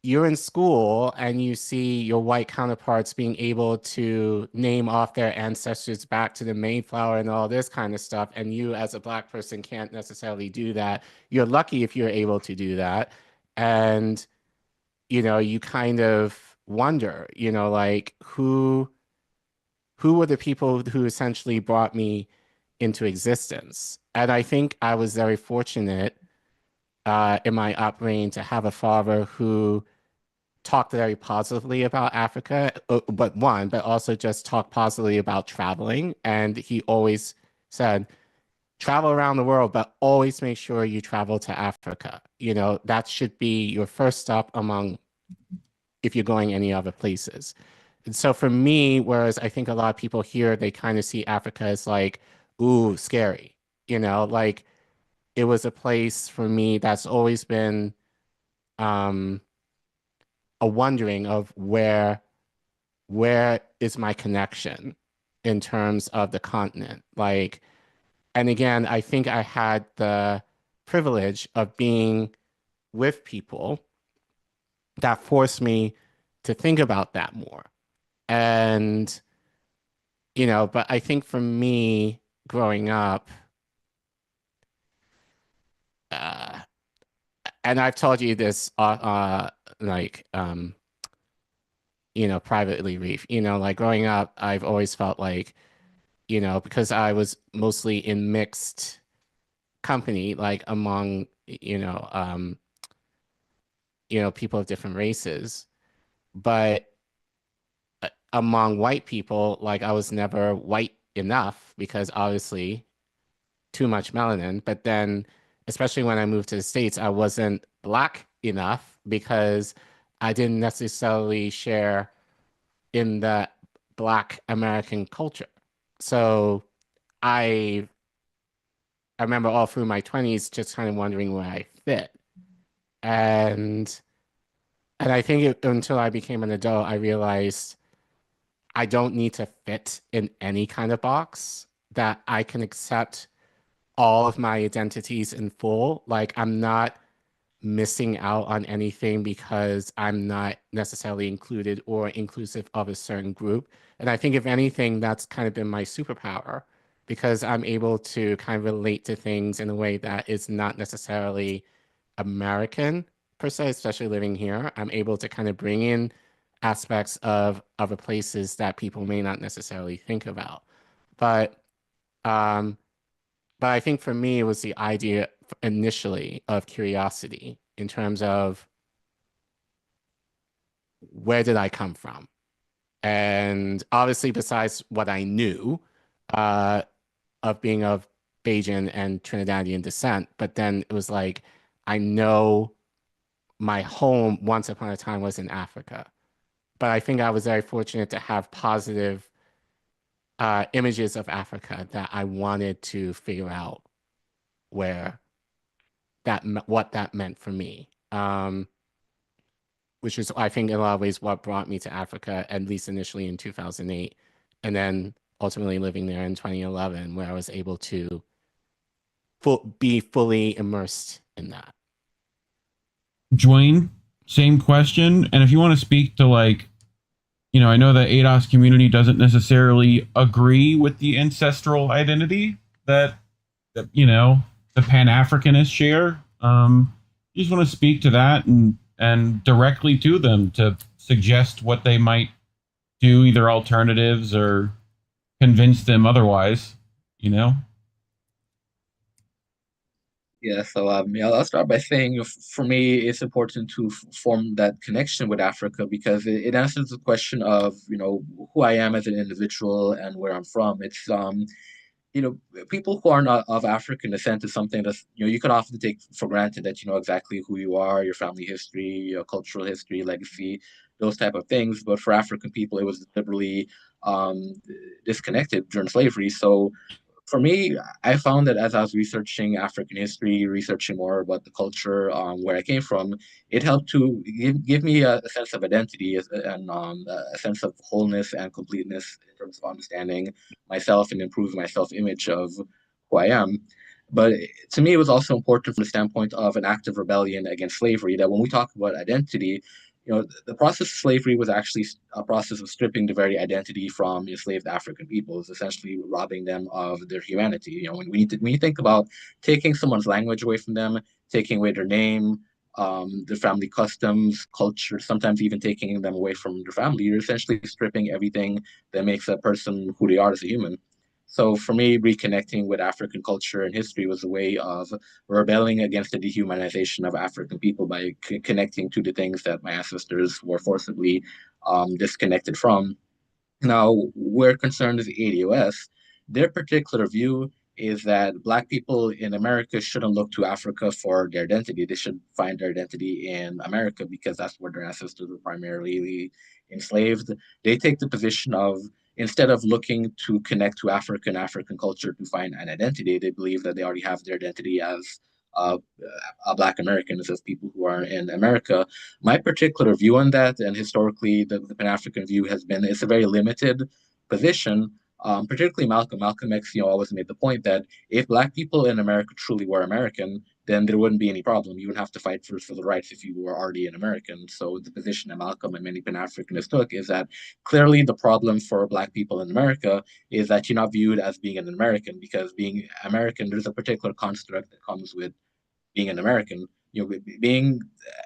you're in school and you see your white counterparts being able to name off their ancestors back to the Mayflower and all this kind of stuff. And you as a Black person can't necessarily do that. You're lucky if you're able to do that. And, you kind of wonder, you know, like who were the people who essentially brought me into existence. And I think I was very fortunate in my upbringing to have a father who talked very positively about Africa, but also just talked positively about traveling. And he always said, travel around the world, but always make sure you travel to Africa. You know, that should be your first stop among, if you're going any other places. And so for me, whereas I think a lot of people here, they kind of see Africa as like, ooh, scary, you know, like it was a place for me that's always been a wondering of where is my connection in terms of the continent. Like, and again, I think I had the privilege of being with people that forced me to think about that more. And, you know, but I think for me growing up, and I've told you this, like, you know, privately, Reef, you know, like growing up, I've always felt like, you know, because I was mostly in mixed company, like among, people of different races, but among white people, like I was never white enough because obviously too much melanin. But then, especially when I moved to the States, I wasn't black enough because I didn't necessarily share in the Black American culture. So I remember all through my 20s just kind of wondering where I fit. And I think until I became an adult, I realized I don't need to fit in any kind of box, that I can accept all of my identities in full. Like I'm not missing out on anything because I'm not necessarily included or inclusive of a certain group. And I think if anything, that's kind of been my superpower, because I'm able to kind of relate to things in a way that is not necessarily American per se, especially living here. I'm able to kind of bring in aspects of other places that people may not necessarily think about. But I think for me, it was the idea initially of curiosity in terms of where did I come from? And obviously, besides what I knew of being of Bajan and Trinidadian descent, but then it was like, I know my home once upon a time was in Africa. But I think I was very fortunate to have positive images of Africa that I wanted to figure out what that meant for me, which is, I think, in a lot of ways what brought me to Africa, at least initially in 2008, and then ultimately living there in 2011, where I was able to be fully immersed in that. Dwayne, same question. And if you want to speak to, like, you know, I know that ADOS community doesn't necessarily agree with the ancestral identity that you know, the Pan-Africanists share. You just want to speak to that and directly to them to suggest what they might do, either alternatives or convince them otherwise, you know? Yeah, so I'll start by saying, for me, it's important to form that connection with Africa because it answers the question of, you know, who I am as an individual and where I'm from. It's you know, people who are not of African descent is something that, you know, you could often take for granted, that you know exactly who you are, your family history, your cultural history, legacy, those type of things. But for African people, it was deliberately disconnected during slavery. So for me, I found that as I was researching African history, researching more about the culture, where I came from, it helped to give me a sense of identity and a sense of wholeness and completeness in terms of understanding myself and improving my self-image of who I am. But to me, it was also important from the standpoint of an act of rebellion against slavery, that when we talk about identity, you know, the process of slavery was actually a process of stripping the very identity from enslaved African peoples, essentially robbing them of their humanity. You know, when you think about taking someone's language away from them, taking away their name, their family customs, culture, sometimes even taking them away from their family. You're essentially stripping everything that makes a person who they are as a human. So for me, reconnecting with African culture and history was a way of rebelling against the dehumanization of African people by connecting to the things that my ancestors were forcibly disconnected from. Now, where concerned is ADOS, their particular view is that Black people in America shouldn't look to Africa for their identity. They should find their identity in America because that's where their ancestors were primarily enslaved. They take the position of instead of looking to connect to African culture to find an identity, they believe that they already have their identity as uh, Black Americans, as people who are in America. My particular view on that, and historically the Pan-African view has been, it's a very limited position. Particularly Malcolm X, always made the point that if Black people in America truly were American, then there wouldn't be any problem. You wouldn't have to fight for the rights if you were already an American. So the position that Malcolm and many Pan-Africanists took is that clearly the problem for Black people in America is that you're not viewed as being an American, because being American, there's a particular construct that comes with being an American. Being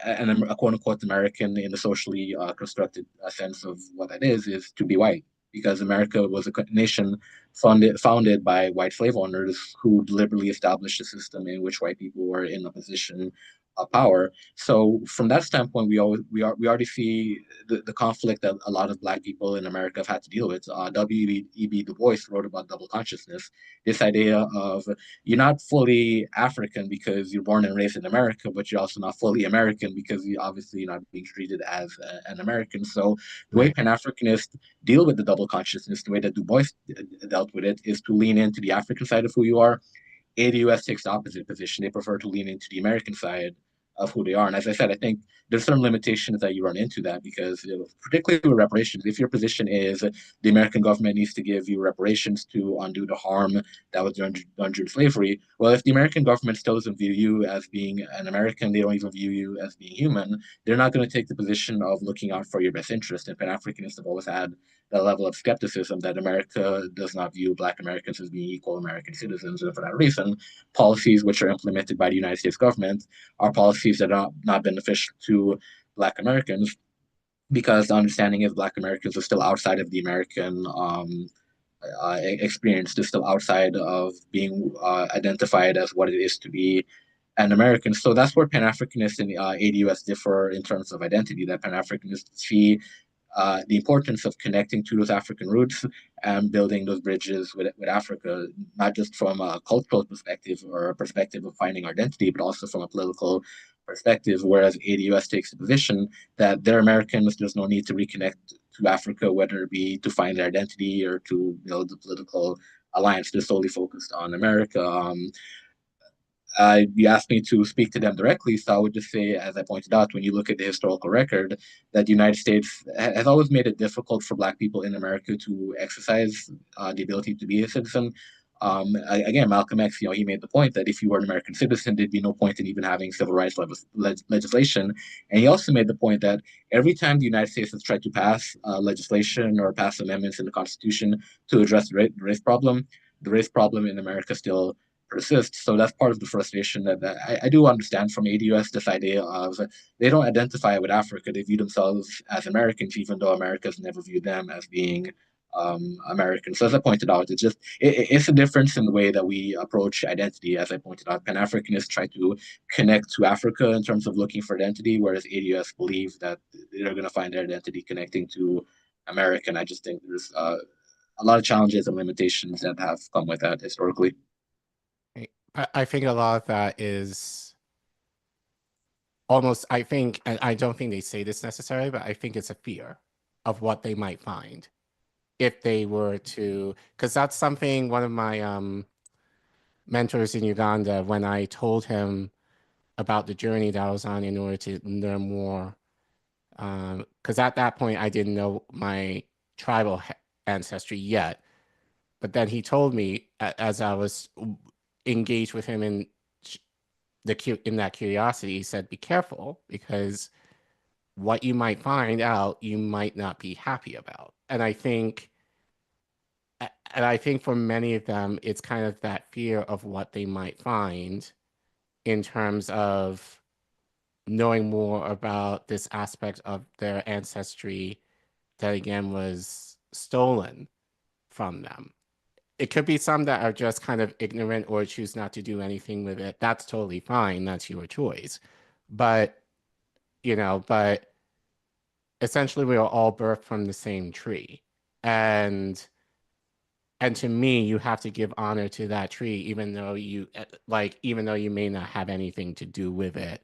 a quote unquote American in the socially constructed sense of what that is to be white, because America was a nation founded by white slave owners who deliberately established a system in which white people were in a position of power. So from that standpoint, we already see the conflict that a lot of Black people in America have had to deal with. W.E.B. Du Bois wrote about double consciousness, this idea of you're not fully African because you're born and raised in America, but you're also not fully American because you obviously not being treated as an American. So the way Pan-Africanists deal with the double consciousness, the way that Du Bois dealt with it, is to lean into the African side of who you are. ADOS takes the opposite position. They prefer to lean into the American side of who they are. And as I said, I think there's certain limitations that you run into that because, particularly with reparations, if your position is the American government needs to give you reparations to undo the harm that was done during slavery, well, if the American government still doesn't view you as being an American, they don't even view you as being human, they're not going to take the position of looking out for your best interest. And Pan-Africanists have always had that level of skepticism that America does not view Black Americans as being equal American citizens. And for that reason, policies which are implemented by the United States government are policies that are not beneficial to Black Americans, because the understanding is Black Americans are still outside of the American experience. They're still outside of being identified as what it is to be an American. So that's where Pan-Africanists and ADOS differ in terms of identity, that Pan-Africanists see the importance of connecting to those African roots and building those bridges with Africa, not just from a cultural perspective or a perspective of finding identity, but also from a political perspective, whereas ADOS takes the position that they're Americans, there's no need to reconnect to Africa, whether it be to find their identity or to build a political alliance. They're solely focused on America. You asked me to speak to them directly, so I would just say, as I pointed out, when you look at the historical record, that the United States has always made it difficult for Black people in America to exercise the ability to be a citizen. Again, Malcolm X, he made the point that if you were an American citizen, there'd be no point in even having civil rights legislation. And he also made the point that every time the United States has tried to pass legislation or pass amendments in the Constitution to address the race problem in America still persists. So that's part of the frustration that I do understand from ADOS, this idea of they don't identify with Africa. They view themselves as Americans, even though America's never viewed them as being American. So as I pointed out, it's a difference in the way that we approach identity. As I pointed out, Pan-Africanists try to connect to Africa in terms of looking for identity, whereas ADOS believe that they're going to find their identity connecting to America. And I just think there's a lot of challenges and limitations that have come with that historically. I think a lot of that is almost, I don't think they say this necessarily, but I think it's a fear of what they might find if they were to, because that's something one of my mentors in Uganda, when I told him about the journey that I was on in order to learn more, because at that point I didn't know my tribal ancestry yet, but then he told me as I was engaged with him in that curiosity, he said, be careful, because what you might find out, you might not be happy about. And I think for many of them, it's kind of that fear of what they might find in terms of knowing more about this aspect of their ancestry that again was stolen from them. It could be some that are just kind of ignorant or choose not to do anything with it. That's totally fine. That's your choice. But, but essentially we are all birthed from the same tree. And to me, you have to give honor to that tree, even though you may not have anything to do with it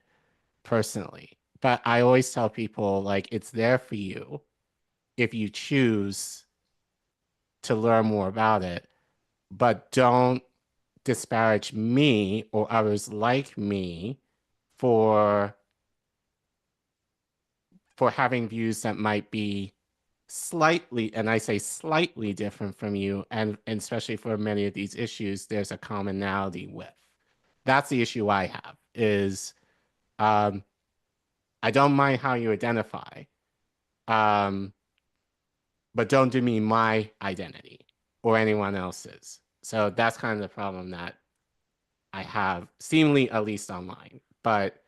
personally. But I always tell people, like, it's there for you if you choose to learn more about it, but don't disparage me or others like me for having views that might be slightly, and I say slightly, different from you, and especially for many of these issues, there's a commonality with. That's the issue I have, is I don't mind how you identify, but don't demean my identity or anyone else's. So that's kind of the problem that I have, seemingly, at least online. But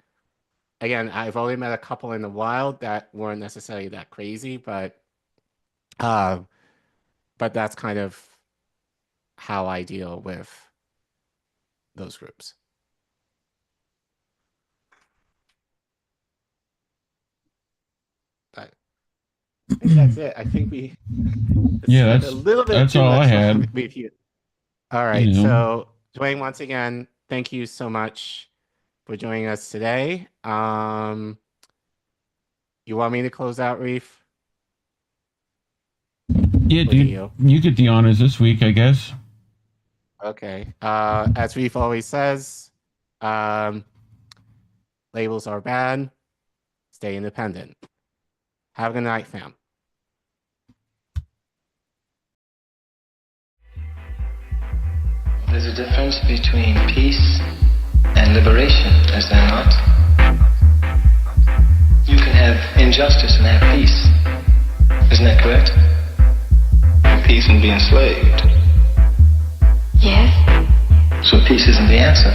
again, I've only met a couple in the wild that weren't necessarily that crazy, but that's kind of how I deal with those groups. But I think that's it. I think we that's a little bit that's too all much I had. All right, so Dwayne, once again, thank you so much for joining us today. You want me to close out, Reef? Yeah, dude, you get the honors this week, I guess. Okay. As Reef always says, labels are bad. Stay independent. Have a good night, fam. There's a difference between peace and liberation, is there not? You can have injustice and have peace. Isn't that correct? Peace and be enslaved. Yes. So peace isn't the answer.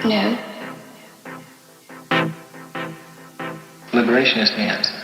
No. Liberation is the answer.